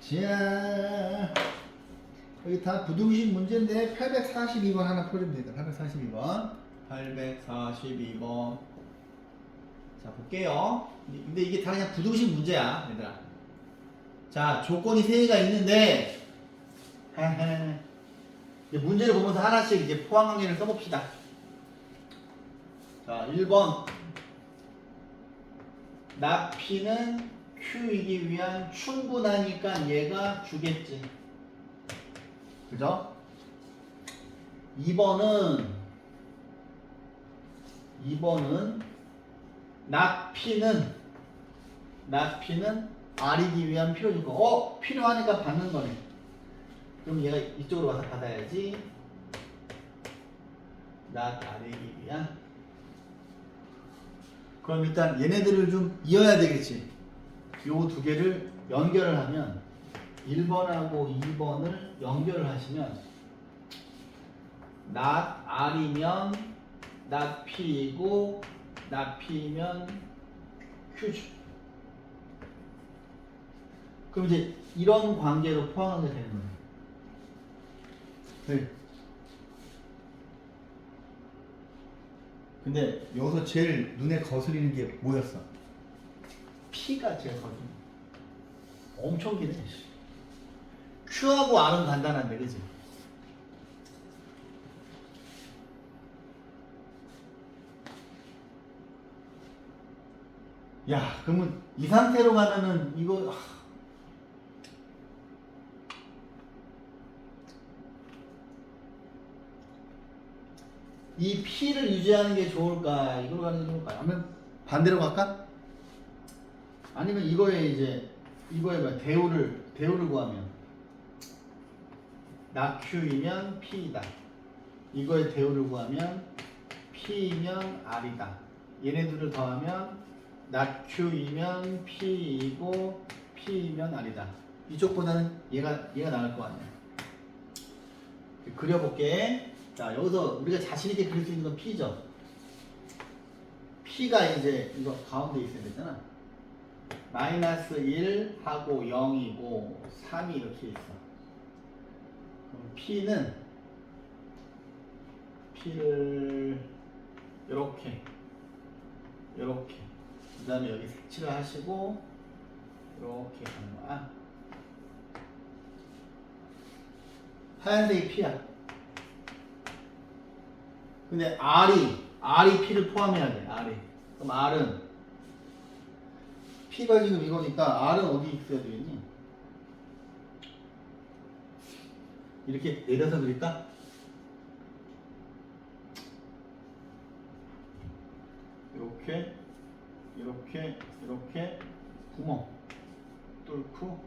자, 여기 다 부등식 문제인데 842번 하나 풀면 됩니다. 842번. 842번. 자, 볼게요. 근데 이게 다 그냥 부등식 문제야, 얘들아. 자, 조건이 3개가 있는데 문제를 보면서 하나씩 이제 포항 관계를 써봅시다. 자, 1번. 나 P는 Q이기 위한 충분하니까 얘가 주겠지. 그죠? 2번은 나 P는 R이기 위한 필요니까 필요하니까 받는 거네. 그럼 얘가 이쪽으로 와서 받아야지. 나 R이기 위한. 그럼 일단 얘네들을 좀 이어야 되겠지. 요 두 개를 연결을 하면 1번하고 2번을 연결을 하시면 not R이면 not P이고 not P면 Q죠. 그럼 이제 이런 관계로 포함하게 되는 거예요. 네. 근데 여기서 제일 눈에 거슬리는 게 뭐였어? P가 제일 거슬리는 거야. 엄청 기네. Q하고 R은 간단한데, 그치? 야, 그러면 이 상태로 가면은 이거 이 P를 유지하는 게 좋을까? 이걸로 가는 게 좋을까? 아니면 반대로 갈까? 아니면 이거에 뭐 대우를 구하면 나 Q이면 P이다. 이거에 대우를 구하면 P이면 R이다. 얘네들을 더하면 나 Q이면 P이고 P이면 R이다. 이쪽보다는 얘가 나을 거 아니야. 그려볼게. 자, 여기서 우리가 자신있게 그릴 수 있는 건 P죠. P가 이제 이거 가운데 있어야 되잖아. 마이너스 1하고 0이고 3이 이렇게 있어. 그럼 P를 이렇게 그 다음에 여기 색칠을 하시고 이렇게 가는 거야. 하얀색이 P야. 근데 R이 P를 포함해야 돼. R이. 그럼 R은 P가 지금 이거니까 R은 어디 있어야 되겠니? 이렇게 내려서 그릴까? 이렇게 구멍 뚫고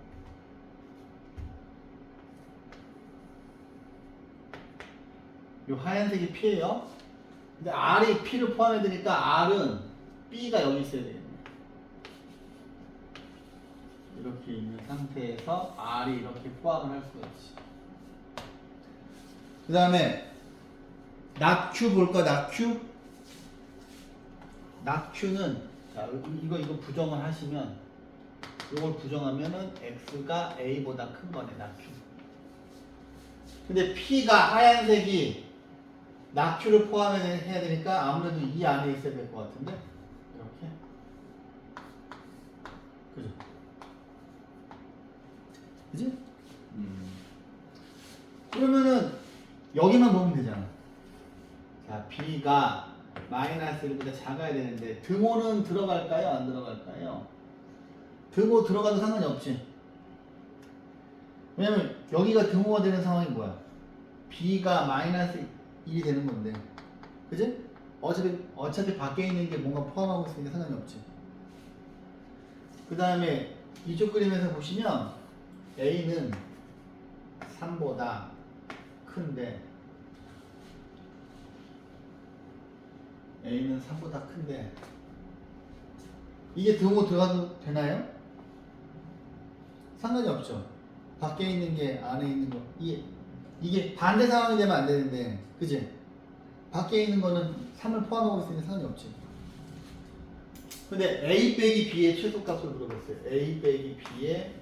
이 하얀색이 P예요. 근데 R이 P를 포함해야 되니까 R은 B가 여기 있어야 되겠네. 이렇게 있는 상태에서 R이 이렇게 포함을 할 수가 있지. 그 다음에 not Q 볼까? not Q? not Q는 자, 이거 부정을 하시면 이걸 부정하면은 X가 A보다 큰 거네. not Q. 근데 P가 하얀색이 not Q를 포함해야 되니까 아무래도 이 안에 있어야 될 것 같은데 이렇게 그지? 그러면은 여기만 보면 되잖아. 자, B가 마이너스 1보다 작아야 되는데 등호는 들어갈까요? 안 들어갈까요? 등호 들어가도 상관이 없지. 왜냐면 여기가 등호가 되는 상황이 뭐야? B가 마이너스 1이 되는 건데, 그지? 어차피 밖에 있는 게 뭔가 포함하고 있으니까 상관이 없지. 그 다음에 이쪽 그림에서 보시면 A는 3보다 큰데 A는 3보다 큰데 이게 등호 들어가도 되나요? 상관이 없죠. 밖에 있는 게 안에 있는 거 이게 반대 상황이 되면 안 되는데, 그지? 밖에 있는 거는 3을 포함하고 있으니 상관이 없지. 근데 A 빼기 B의 최소값을 물어봤어요. A 빼기 B의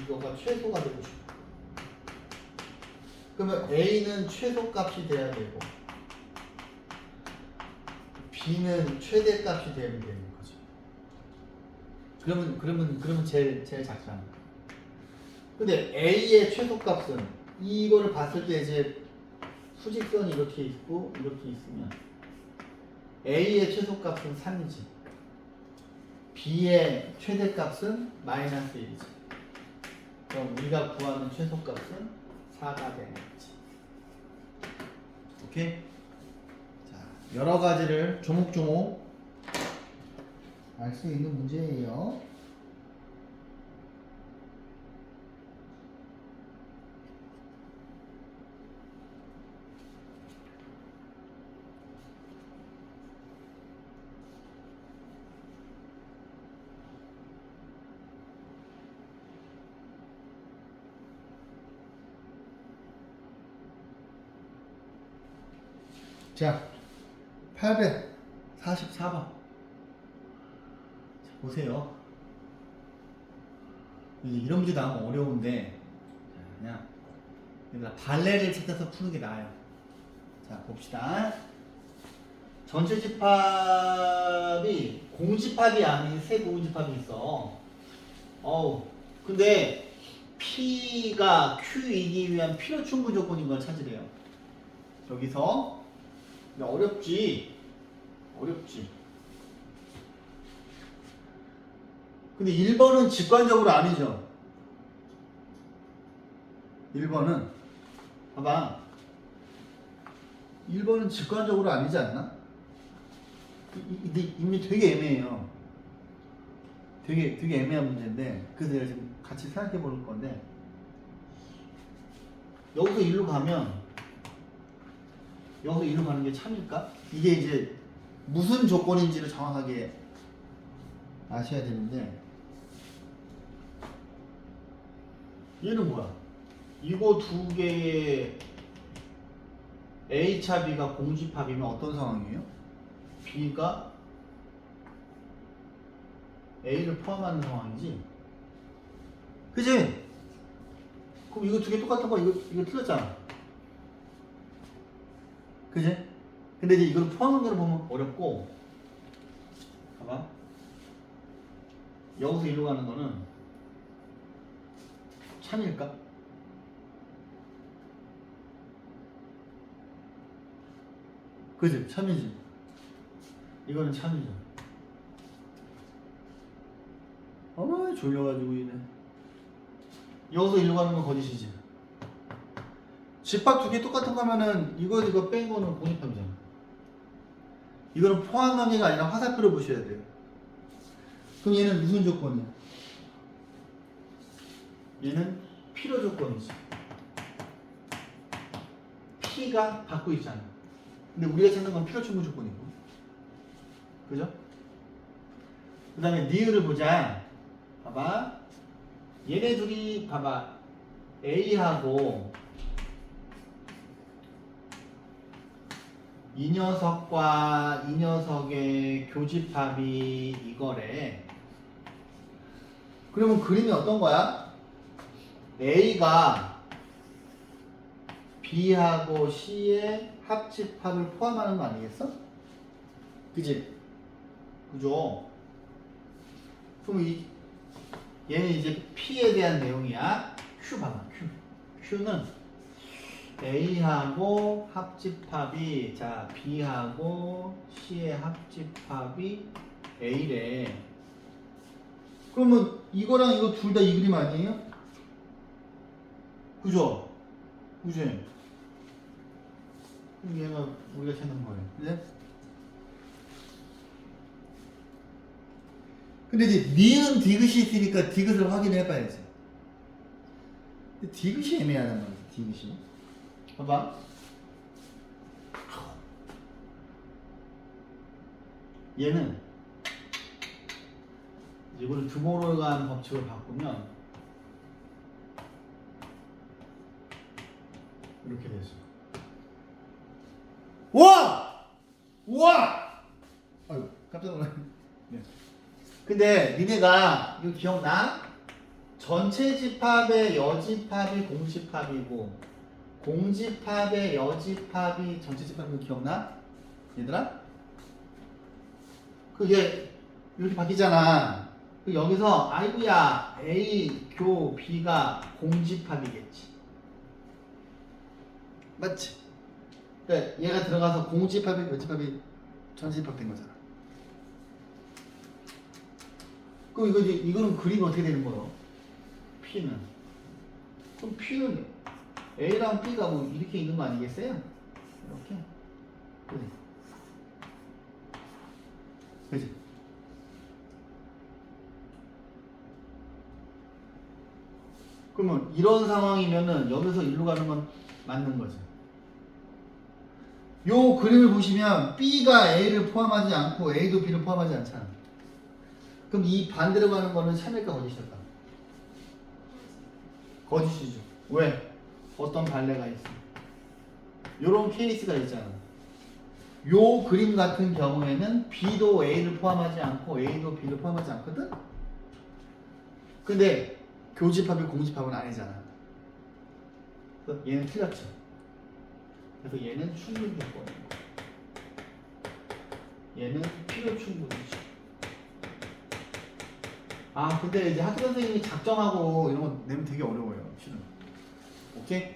이거가 최소가 되고 싶어. 그러면 A는 최소값이 돼야 되고 B는 최대값이 되면 되는 거죠. 그러면 제일 작잖아. 근데 A의 최소값은 이거를 봤을 때 이제 수직선이 이렇게 있고 이렇게 있으면 A의 최소값은 3이지. B의 최대값은 마이너스 1이지. 그럼 우리가 구하는 최소값은 4가 되는 거지. 오케이? 자, 여러 가지를 조목조목 알 수 있는 문제예요. 자, 844번. 자, 보세요. 이런 문제 나오면 어려운데, 자, 그냥 얘들아, 발레를 찾아서 푸는 게 나아요. 자, 봅시다. 전체 집합이 공집합이 아닌 세부집합이 있어. 근데 P가 Q이기 위한 필요 충분 조건인 걸 찾으래요. 여기서 어렵지. 근데 1번은 직관적으로 아니죠. 1번은 봐봐. 1번은 직관적으로 아니지 않나? 이미 되게 애매해요. 되게 애매한 문제인데, 그래서 내가 지금 같이 생각해 볼 건데, 여기서 1로 가면 여기서 1로 가는 게 참일까? 이게 이제 무슨 조건인지를 정확하게 아셔야 되는데, 얘는 뭐야? 이거 두 개의 A차 B가 공집합이면 어떤 상황이에요? B가 A를 포함하는 상황이지? 그치? 그럼 이거 두 개 똑같은 거 이거 틀렸잖아. 그치? 근데 이제 이걸 포함한 거로 보면 어렵고, 봐봐. 여기서 이리로 가는 거는 참일까? 그치? 참이지. 이거는 참이죠. 졸려가지고 이래. 여기서 이리로 가는 건 거짓이지. 집합 두 개 똑같은 거면은 이거 뺀 거는 공집합이잖아. 이거는 포함 관계가 아니라 화살표를 보셔야 돼요. 그럼 얘는 무슨 조건이야? 얘는 필요 조건이지. P가 받고 있잖아. 근데 우리가 찾는 건 필요 충분 조건이고. 그죠? 그 다음에 니은을 보자. 봐봐. 얘네 둘이 봐봐. A하고 이 녀석과 이 녀석의 교집합이 이거래. 그러면 그림이 어떤 거야? A가 B하고 C의 합집합을 포함하는 거 아니겠어? 그지? 그죠? 그럼 얘는 이제 P에 대한 내용이야. Q 봐봐. Q는 A하고 합집합이, 자, B하고 C의 합집합이 A래. 그러면 이거랑 이거 둘 다 이 그림 아니에요? 그죠? 그지? 그럼 얘가 우리가 찾는 거예요. 그지? 근데 이제 니은 디귿이 있으니까 디귿을 확인해 봐야지. 디귿이 애매하단 말이야. 디귿이. 봐봐. 얘는 이거를 드모르간 법칙을 바꾸면 이렇게 되죠. 와! 아유, 깜짝 놀랐네. 네. 근데 니네가 이거 기억나? 전체 집합의 여집합이 공집합이고 공집합의 여집합이 전체 집합인 거 기억나? 얘들아? 그게 이렇게 바뀌잖아. 여기서 아이고야 A, 교, B가 공집합이겠지. 맞지? 그러니까 얘가 들어가서 공집합이 여집합이 전진입학된 거잖아. 그럼 이거는 그림이 어떻게 되는 거예요? P는. 그럼 P는 A랑 B가 뭐 이렇게 있는 거 아니겠어요? 이렇게. 그지? 그지? 그러면 이런 상황이면은 여기서 일로 가는 건 맞는 거지. 요 그림을 보시면 B가 A를 포함하지 않고 A도 B를 포함하지 않잖아. 그럼 이 반대로 가는 거는 참일까 거짓일까? 거짓이죠. 왜? 어떤 반례가 있어. 요런 케이스가 있잖아. 요 그림 같은 경우에는 B도 A를 포함하지 않고 A도 B를 포함하지 않거든? 근데 교집합이 공집합은 아니잖아. 그래서 얘는 틀렸죠. 그래서 얘는 충분 조건이고 얘는 필요 충분이죠. 아 근데 이제 학교 선생님이 작정하고 이런 거 내면 되게 어려워요. 실은. 오케이?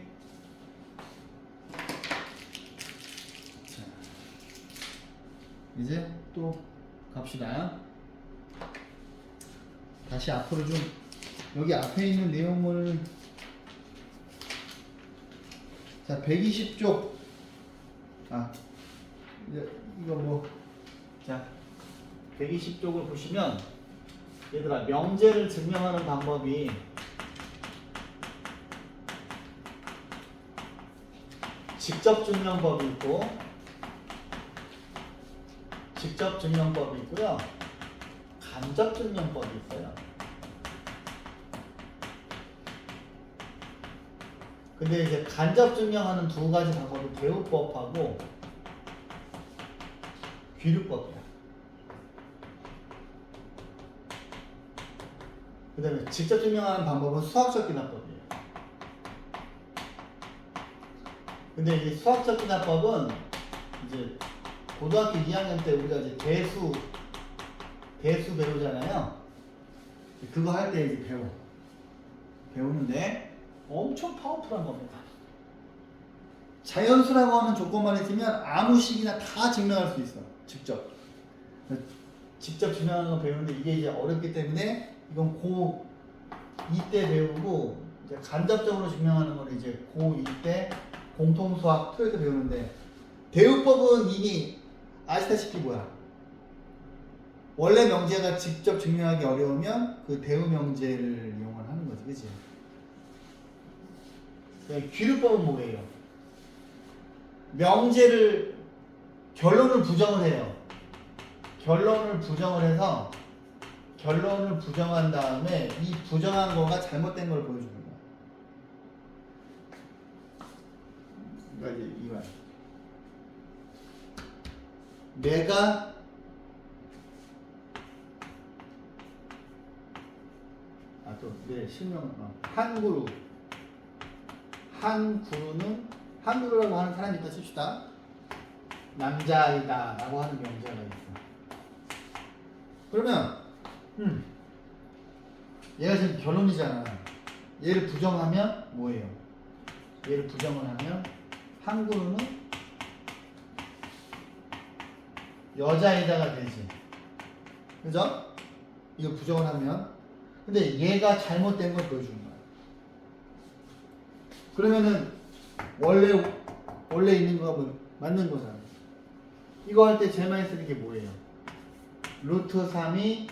자, 이제 또 갑시다. 다시 앞으로 좀 여기 앞에 있는 내용을 자 120쪽 이제 이거 뭐 자 120쪽을 보시면 얘들아 명제를 증명하는 방법이 직접 증명법이 있고 직접 증명법이 있고요 간접 증명법이 있어요. 근데 이제 간접 증명하는 두 가지 방법이 대우법하고 귀류법이야. 그 다음에 직접 증명하는 방법은 수학적 기납법이에요. 근데 이 수학적 기납법은 이제 고등학교 2학년 때 우리가 이제 대수 배우잖아요. 그거 할 때 이제 배우는데 엄청 파워풀한 겁니다. 자연수라고 하는 조건만 있으면 아무 식이나 다 증명할 수 있어. 직접 증명하는 거 배우는데 이게 이제 어렵기 때문에 이건 고2 때 배우고 이제 간접적으로 증명하는 거는 이제 고2 때 공통수학 토요일 때 배우는데 대우법은 이미 아시다시피 뭐야? 원래 명제가 직접 증명하기 어려우면 그 대우 명제를 이용을 하는 거지, 그치? 귀류법은 뭐예요? 명제를 결론을 부정을 해요. 결론을 부정한 다음에 이 부정한 거가 잘못된 걸 보여주는 거야. 그러니까 이제 이거야. 내가 실명 한그루라고 하는 사람이 있다 칩시다. 남자이다 라고 하는 명제가 있어. 그러면 얘가 지금 결론이잖아. 얘를 부정하면 뭐예요? 얘를 부정을 하면 한그루는 여자이다가 되지. 그죠? 이거 부정을 하면 근데 얘가 잘못된 걸 보여주는 거야. 그러면은 원래 있는 거가 뭐 맞는 거잖아. 이거 할 때 제일 많이 쓰는 게 뭐예요? 루트 3이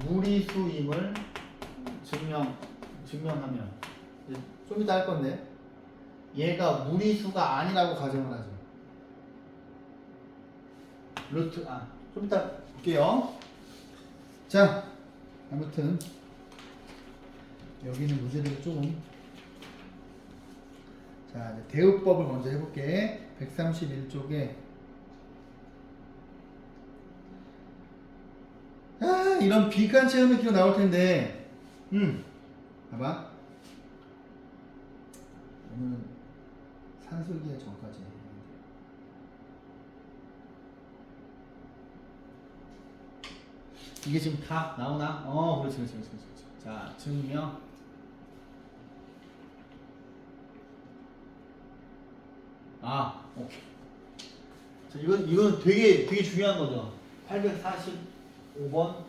무리수임을 증명하면 좀 이따 할 건데 얘가 무리수가 아니라고 가정을 하죠. 좀 이따 볼게요. 자, 아무튼 여기는 문제들을 조금 자, 이제 대우법을 먼저 해볼게. 131쪽에 이런 비관 체험의 기로 나올 텐데 봐봐. 오늘은 산술기의 전까지 이게 지금 다 나오나? 그렇지. 자, 증명. 오케이. 자, 이건 되게 중요한 거죠. 845번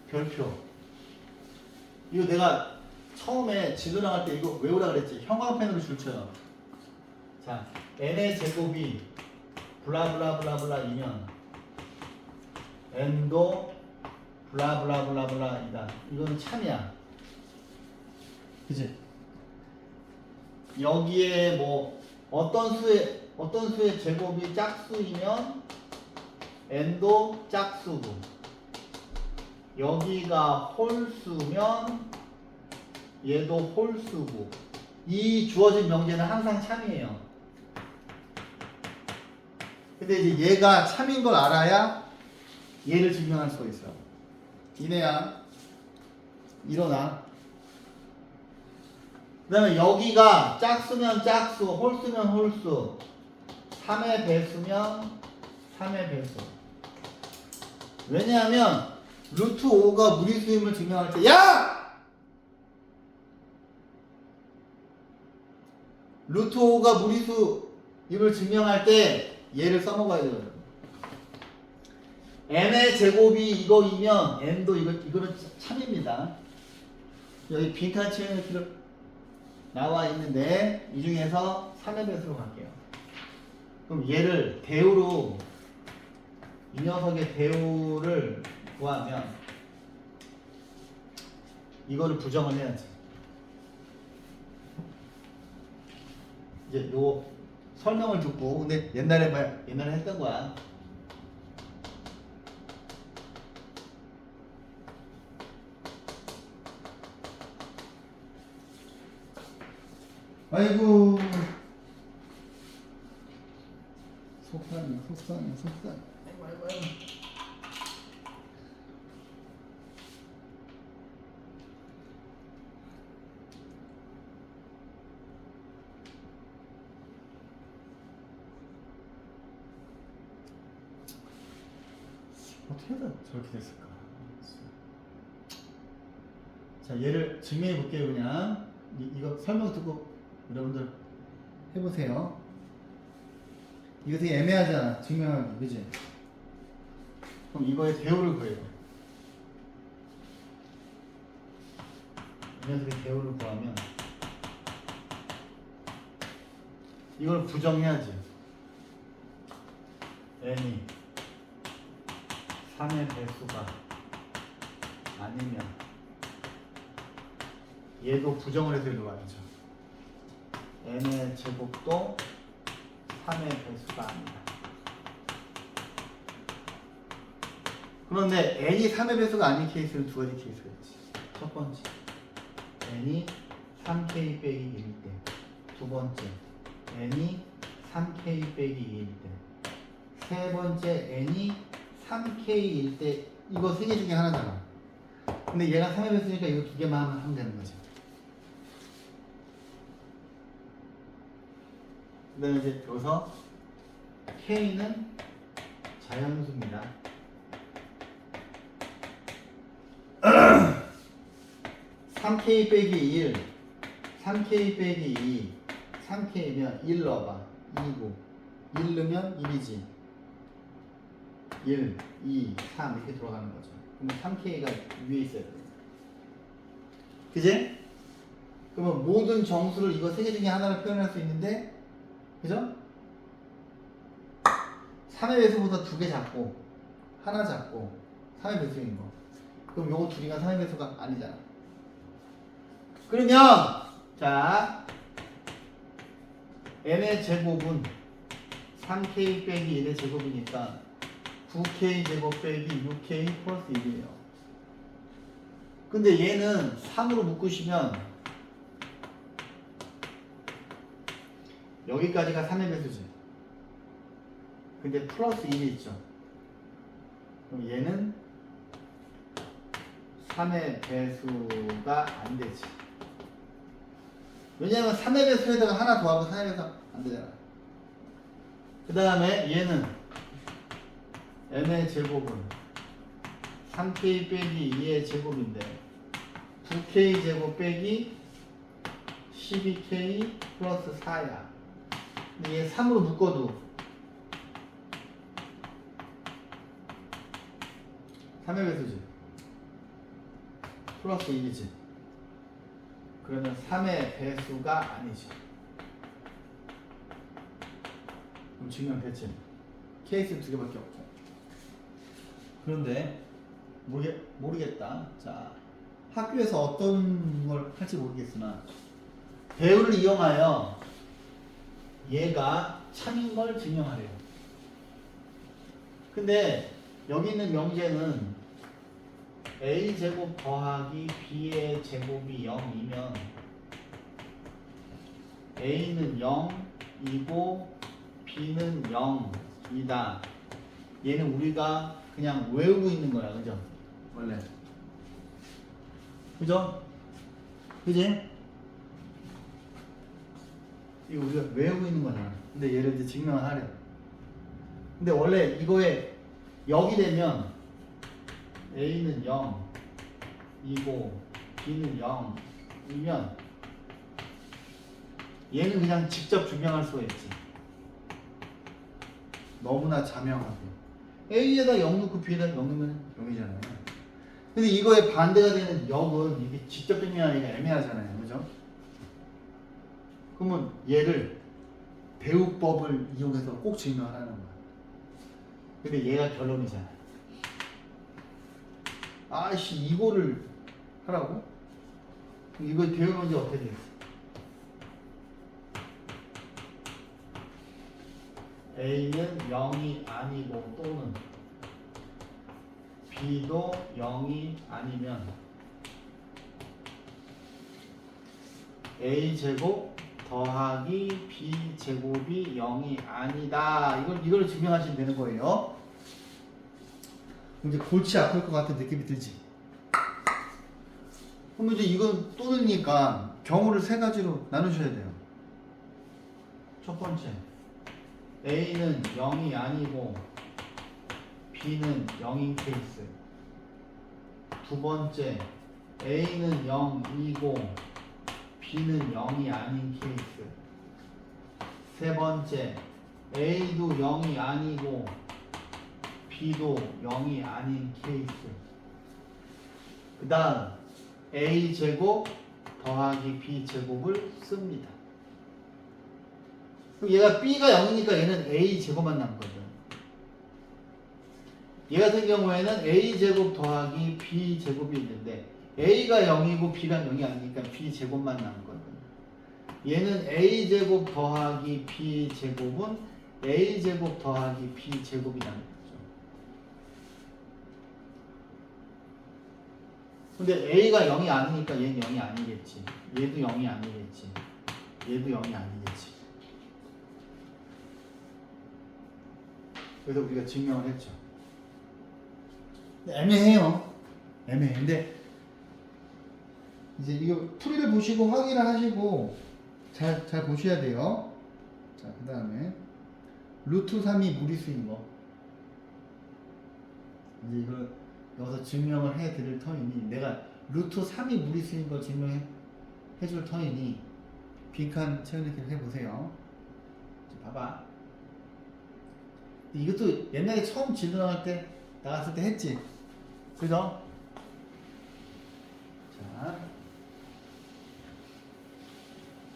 별표. 이거 내가 처음에 지도 나갈 때 이거 외우라 그랬지. 형광펜으로 줄 쳐요. 자, n의 제곱이 블라블라블라블라이면 n도 블라블라블라블라이다. 이거는 참이야. 그치? 여기에 뭐 어떤 수의 제곱이 짝수이면 n도 짝수고, 여기가 홀수면 얘도 홀수고, 이 주어진 명제는 항상 참이에요. 근데 이제 얘가 참인 걸 알아야 얘를 증명할 수가 있어요. 이내야 일어나. 그 다음에 여기가 짝수면 짝수, 홀수면 홀수, 3의 배수면 3의 배수. 왜냐하면 루트 5가 무리수임을 증명할 때, 야! 루트 5가 무리수임을 증명할 때 얘를 써먹어야 돼요. n의 제곱이 이거이면 n도 이거는 참입니다. 여기 빈칸 채우는 필요 나와 있는데 이 중에서 3의 배수로 갈게요. 그럼 얘를 대우로, 이 녀석의 대우를 구하면 이거를 부정을 해야지. 이제 요 설명을 듣고, 근데 옛날에 했던 거야. 아이고, 속상해. 아이고. 어떻게 해서 저렇게 됐을까? 자, 얘를 증명해 볼게요. 그냥 이거 설명 듣고 여러분들 해보세요. 이거 되게 애매하잖아, 증명하기. 그지? 그럼 이거의 대우를 구해요. 이 녀석의 대우를 구하면 이걸 부정해야지. n이 3의 배수가 아니면 얘도 부정을 해서 일로 와야죠. n의 제곱도 3의 배수가 아니다. 그런데 n이 3의 배수가 아닌 케이스는 두 가지 케이스가 있지. 첫 번째, n이 3k 빼기 1일 때. 두 번째, n이 3k 빼기 2일 때. 세 번째, n이 3k일 때. 이거 세 개 중에 하나잖아. 근데 얘가 3의 배수니까 이거 두 개만 하면 되는 거지. 그 다음에 이제 여기서 K는 자연수입니다. 3K 빼기 1, 3K 빼기 2, 3K면 1 넣어봐. 2고 1 넣으면 1이지. 1, 2, 3 이렇게 들어가는 거죠. 그러면 3K가 위에 있어야 됩니다. 그지? 그러면 모든 정수를 이거 세 개 중에 하나를 표현할 수 있는데, 그죠? 3의 배수보다 두 개 작고 하나 작고 3의 배수인 거. 그럼 요거 둘이가 3의 배수가 아니잖아. 그러면 자, n의 제곱은 3k 빼기 1의 제곱이니까 9k 제곱 빼기 6k 플러스 1이에요. 근데 얘는 3으로 묶으시면 여기까지가 3의 배수지. 근데 플러스 1이 있죠. 그럼 얘는 3의 배수가 안 되지. 왜냐하면 3의 배수에다가 하나 더하고 4의 배수 안 되잖아. 그 다음에 얘는 n의 제곱은 3k 빼기 2의 제곱인데 9k 제곱 빼기 12k 플러스 4야. 근데 얘 3으로 묶어도 3의 배수지. 플러스 1이지. 그러면 3의 배수가 아니지. 그럼 증명됐지. 케이스 2개밖에 없고. 그런데 모르겠다. 자, 학교에서 어떤 걸 할지 모르겠으나 배우를 이용하여 얘가 참인 걸 증명하래요. 근데 여기 있는 명제는 a제곱 더하기 b의 제곱이 0이면 a는 0이고 b는 0이다. 얘는 우리가 그냥 외우고 있는 거야. 그죠? 원래. 그죠? 그지? 이거 우리가 외우고 있는 거잖아. 근데 얘를 이제 증명을 하려. 근데 원래 이거에 0이 되면 A는 0이고 B는 0이면 얘는 그냥 직접 증명할 수가 있지. 너무나 자명하게. A에다 0 넣고 B에다 0 넣으면 0이잖아요. 근데 이거에 반대가 되는 역은 이게 직접 증명하기가 애매하잖아요. 그죠? 그러면 얘를 배우법을 이용해서 꼭 증명하라는 거야. 근데 얘가 결론이잖아. 아씨 이거를 하라고? 이거 배우 문제 어떻게 되겠어? A는 0이 아니고 또는 B도 0이 아니면 A제곱 더하기 B제곱이 0이 아니다. 이걸 증명하시면 되는 거예요. 이제 골치 아플 것 같은 느낌이 들지. 그럼 이제 이건 또는니까 경우를 세 가지로 나누셔야 돼요. 첫 번째, A는 0이 아니고 B는 0인 케이스. 두 번째, A는 0이고 B는 0이 아닌 케이스. 세 번째, A도 0이 아니고 B도 0이 아닌 케이스. 그 다음 A제곱 더하기 B제곱을 씁니다. 그럼 얘가 B가 0이니까 얘는 A제곱만 남거든. 얘 같은 경우에는 A제곱 더하기 B제곱이 있는데 A가 0이고 B가 0이 아니니까 B제곱만 남거든. 얘는 A제곱 더하기 B제곱은 A제곱 더하기 B제곱이라는 거죠. 근데 A가 0이 아니니까 얘는 0이 아니겠지. 얘도 0이 아니겠지. 얘도 0이 아니겠지. 그래서 우리가 증명을 했죠. 애매해요. 애매해. 근데 이제 이거 풀이를 보시고 확인을 하시고 잘 보셔야 돼요. 자, 그 다음에 루트 3이 무리수인 거. 이제 이걸 여기서 증명을 해 드릴 터이니 내가 루트 3이 무리수인 걸 증명해 줄 터이니 빈칸 채우기를 해보세요. 봐봐. 이것도 옛날에 처음 진도 나갔을 때 했지. 그죠? 자.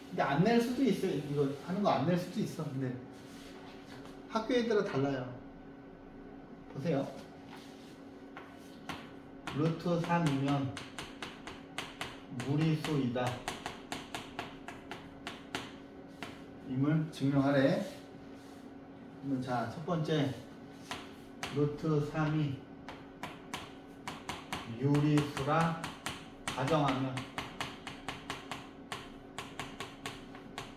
근데 안 낼 수도 있어. 이거 하는 거 안 낼 수도 있어. 근데 학교에 따라 달라요. 보세요. 루트 3이면 무리수이다. 임을 증명하래. 그러면 자, 첫 번째 루트 3이 유리수라 가정하면.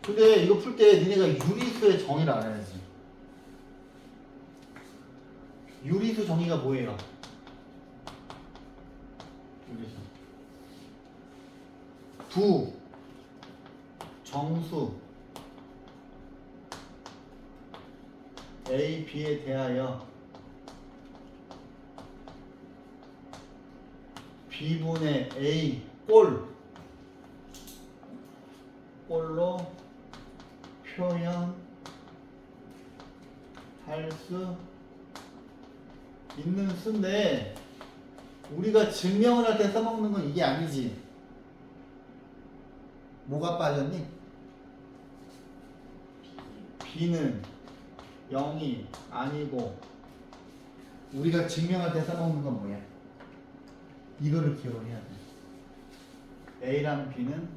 근데 이거 풀 때 니네가 유리수의 정의를 알아야지. 유리수 정의가 뭐예요? 유리수. 두 정수 A, B에 대하여 B분의 A 꼴로 표현할 수 있는 수인데 우리가 증명을 할 때 써먹는 건 이게 아니지. 뭐가 빠졌니? b는 0이 아니고 우리가 증명할 때 써먹는 건 뭐야? 이거를 기억을 해야 돼. A랑 B는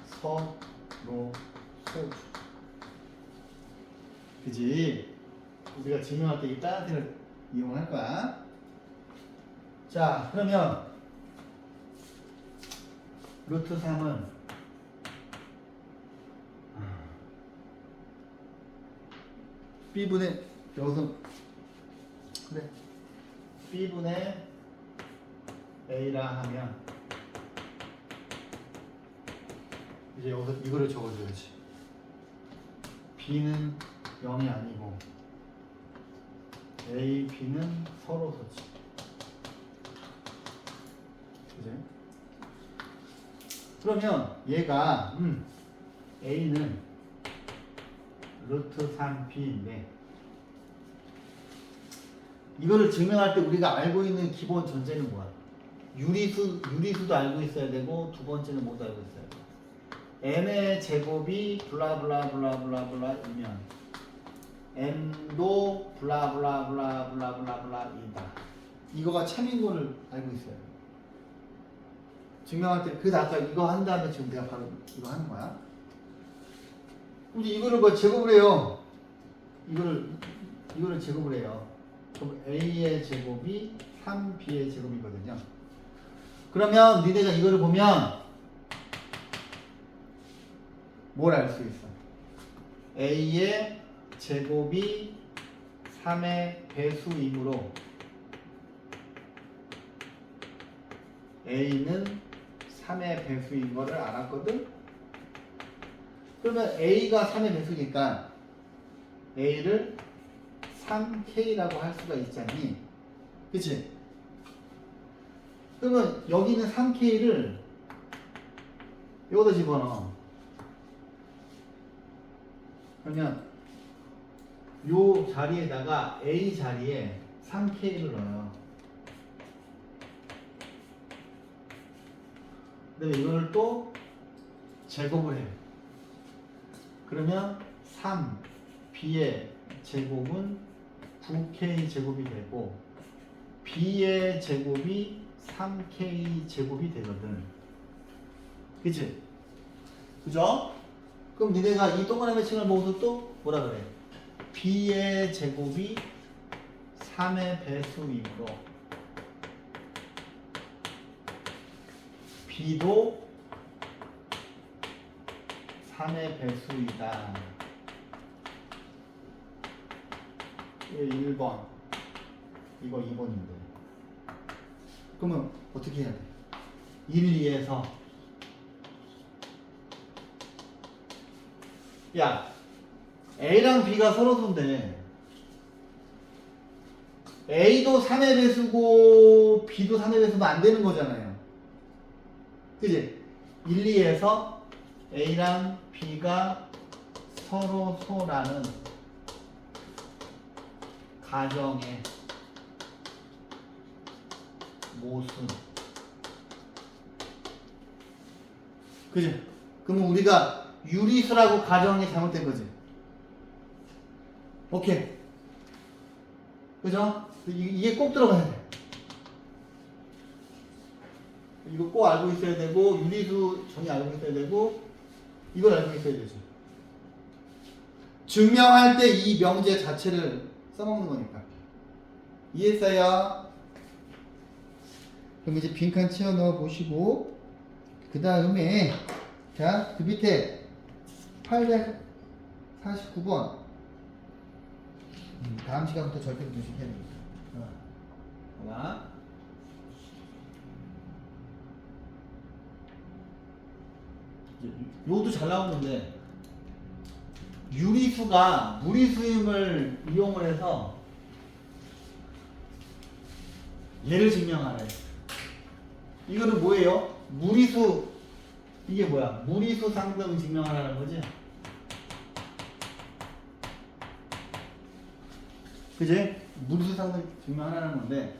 서로 소주. 그지? 우리가 증명할 때 이 따뜻을 이용할 거야. 자, 그러면 루트 3은 B분의 여기서 그래 B분의 A라 하면 이제 여기서 이거를 적어줘야지. B는 0이 아니고 A, B는 서로 소지. 그지? 그러면 얘가 A는 루트 3B인데 이거를 증명할 때 우리가 알고 있는 기본 전제는 뭐야? 유리수도 알고 있어야 되고 두 번째는 뭐도 알고 있어야 돼. n의 제곱이 블라블라블라블라블라이면 n도 블라블라블라블라블라블라이다. 이거가 참인 거를 알고 있어야 돼. 증명할 때 그래서 아까 이거 한 다음에 지금 내가 바로 이거 하는 거야. 근데 이거를 뭐 제곱을 해요. 이거를 제곱을 해요. 그럼 A의 제곱이 3B의 제곱이거든요. 그러면 니네가 이거를 보면 뭘 알 수 있어? A의 제곱이 3의 배수이므로 A는 3의 배수인 거를 알았거든? 그러면 A가 3의 배수니까 A를 3K라고 할 수가 있잖니. 그치? 그러면 여기는 3K를 여기다 집어넣어. 그러면 요 자리에다가 A 자리에 3K를 넣어요. 그 다음에 이거를 또 제곱을 해요. 그러면 3B의 제곱은 9K 제곱이 되고 B의 제곱이 3K 제곱이 되거든. 그치? 그죠? 그럼 니네가 이 동그라미 층을 보고서 또 뭐라 그래? B의 제곱이 3의 배수이므로 B도 3의 배수이다. 1번 이거 2번인데 그러면 어떻게 해야 돼? 1, 2에서 야 A랑 B가 서로 손대. A도 3의 배수고 B도 3의 배수면 안 되는 거잖아요. 그지? 1, 2에서 A랑 B가 서로 소라는 가정의 모순. 그지? 그러면 우리가 유리수라고 가정이 잘못된 거지. 오케이. 그죠? 이게 꼭 들어가야 돼. 이거 꼭 알고 있어야 되고 유리수 전혀 알고 있어야 되고 이걸 알고 있어야 되지. 증명할 때 이 명제 자체를 써먹는 거니까. 이해했어요? 그럼 이제 빈칸 채워 넣어 보시고 그 다음에 자, 그 밑에 849번 다음 시간부터 절대 분식해야 됩니다. 봐봐. 요도 잘 나오는데 유리수가 무리수임을 이용을 해서 얘를 증명하래. 이거는 뭐예요? 무리수. 이게 뭐야? 무리수 상등 증명하라는 거지? 그지? 무리수상을 증명하라는 건데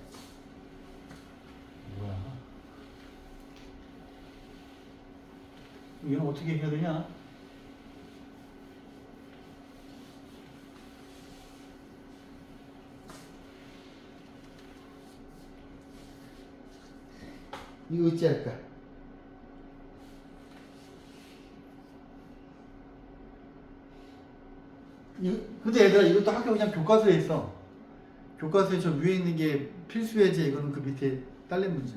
뭐야? 이건 어떻게 해야 되냐? 이거 어찌 할까? 근데 얘들아 이것도 학교 그냥 교과서에 있어. 교과서에 저 위에 있는 게 필수 예제, 이거는 그 밑에 딸린 문제.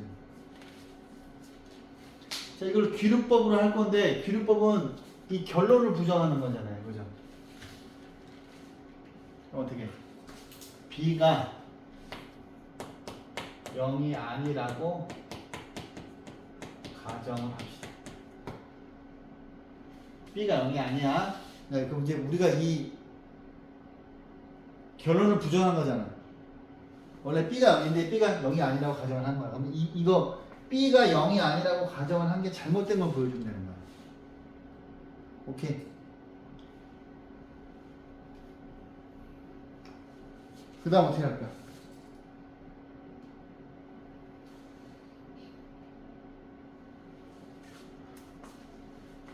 자, 이걸 기름법으로 할 건데 기름법은 이 결론을 부정하는 거잖아요, 그죠? 어떻게? B가 0이 아니라고 가정을 합시다. B가 0이 아니야. 네, 그럼 이제 우리가 이 결론을 부정한 거잖아. 원래 B가 0인데 B가 0이 아니라고 가정을 한 거야. 그럼 이거 B가 0이 아니라고 가정을 한 게 잘못된 걸 보여준다는 거야. 오케이. 그 다음 어떻게 할까?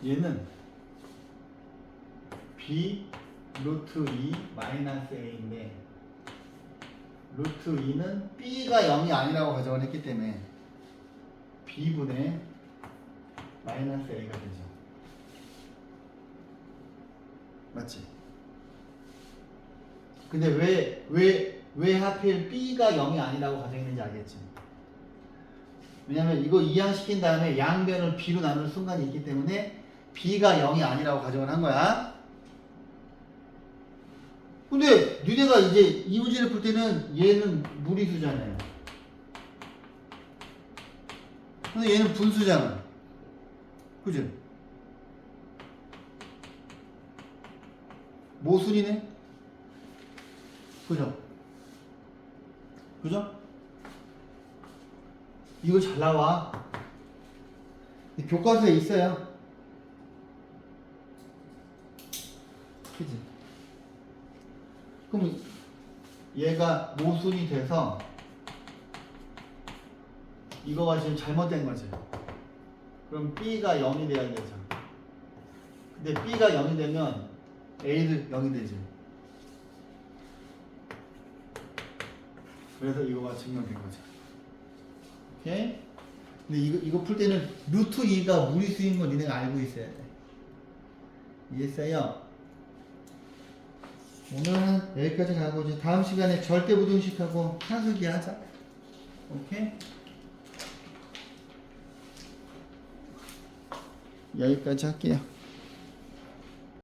얘는 B 루트 2 마이너스 A인데 루트 2는 B가 0이 아니라고 가정을 했기 때문에 B분의 마이너스 A가 되죠. 맞지? 근데 왜 하필 B가 0이 아니라고 가정했는지 알겠지? 왜냐면 이거 이항시킨 다음에 양변을 B로 나눌 순간이 있기 때문에 B가 0이 아니라고 가정을 한 거야. 근데 니네가 이제 이 문제를 풀 때는 얘는 무리수잖아요. 근데 얘는 분수잖아. 그죠? 모순이네? 그죠? 그죠? 이거 잘 나와. 교과서에 있어요. 그지? 그럼 얘가 모순이 돼서 이거가 지금 잘못된 거지. 그럼 B가 0이 돼야 되죠. 근데 B가 0이 되면 A도 0이 되지. 그래서 이거가 증명된 거죠. 오케이? 근데 이거 풀 때는 루트 2가 무리수인 거 니네가 알고 있어야 돼. 이해했어요? 오늘은 여기까지 가고 이제 다음 시간에 절대부등식하고 산수기 하자. 오케이? 여기까지 할게요.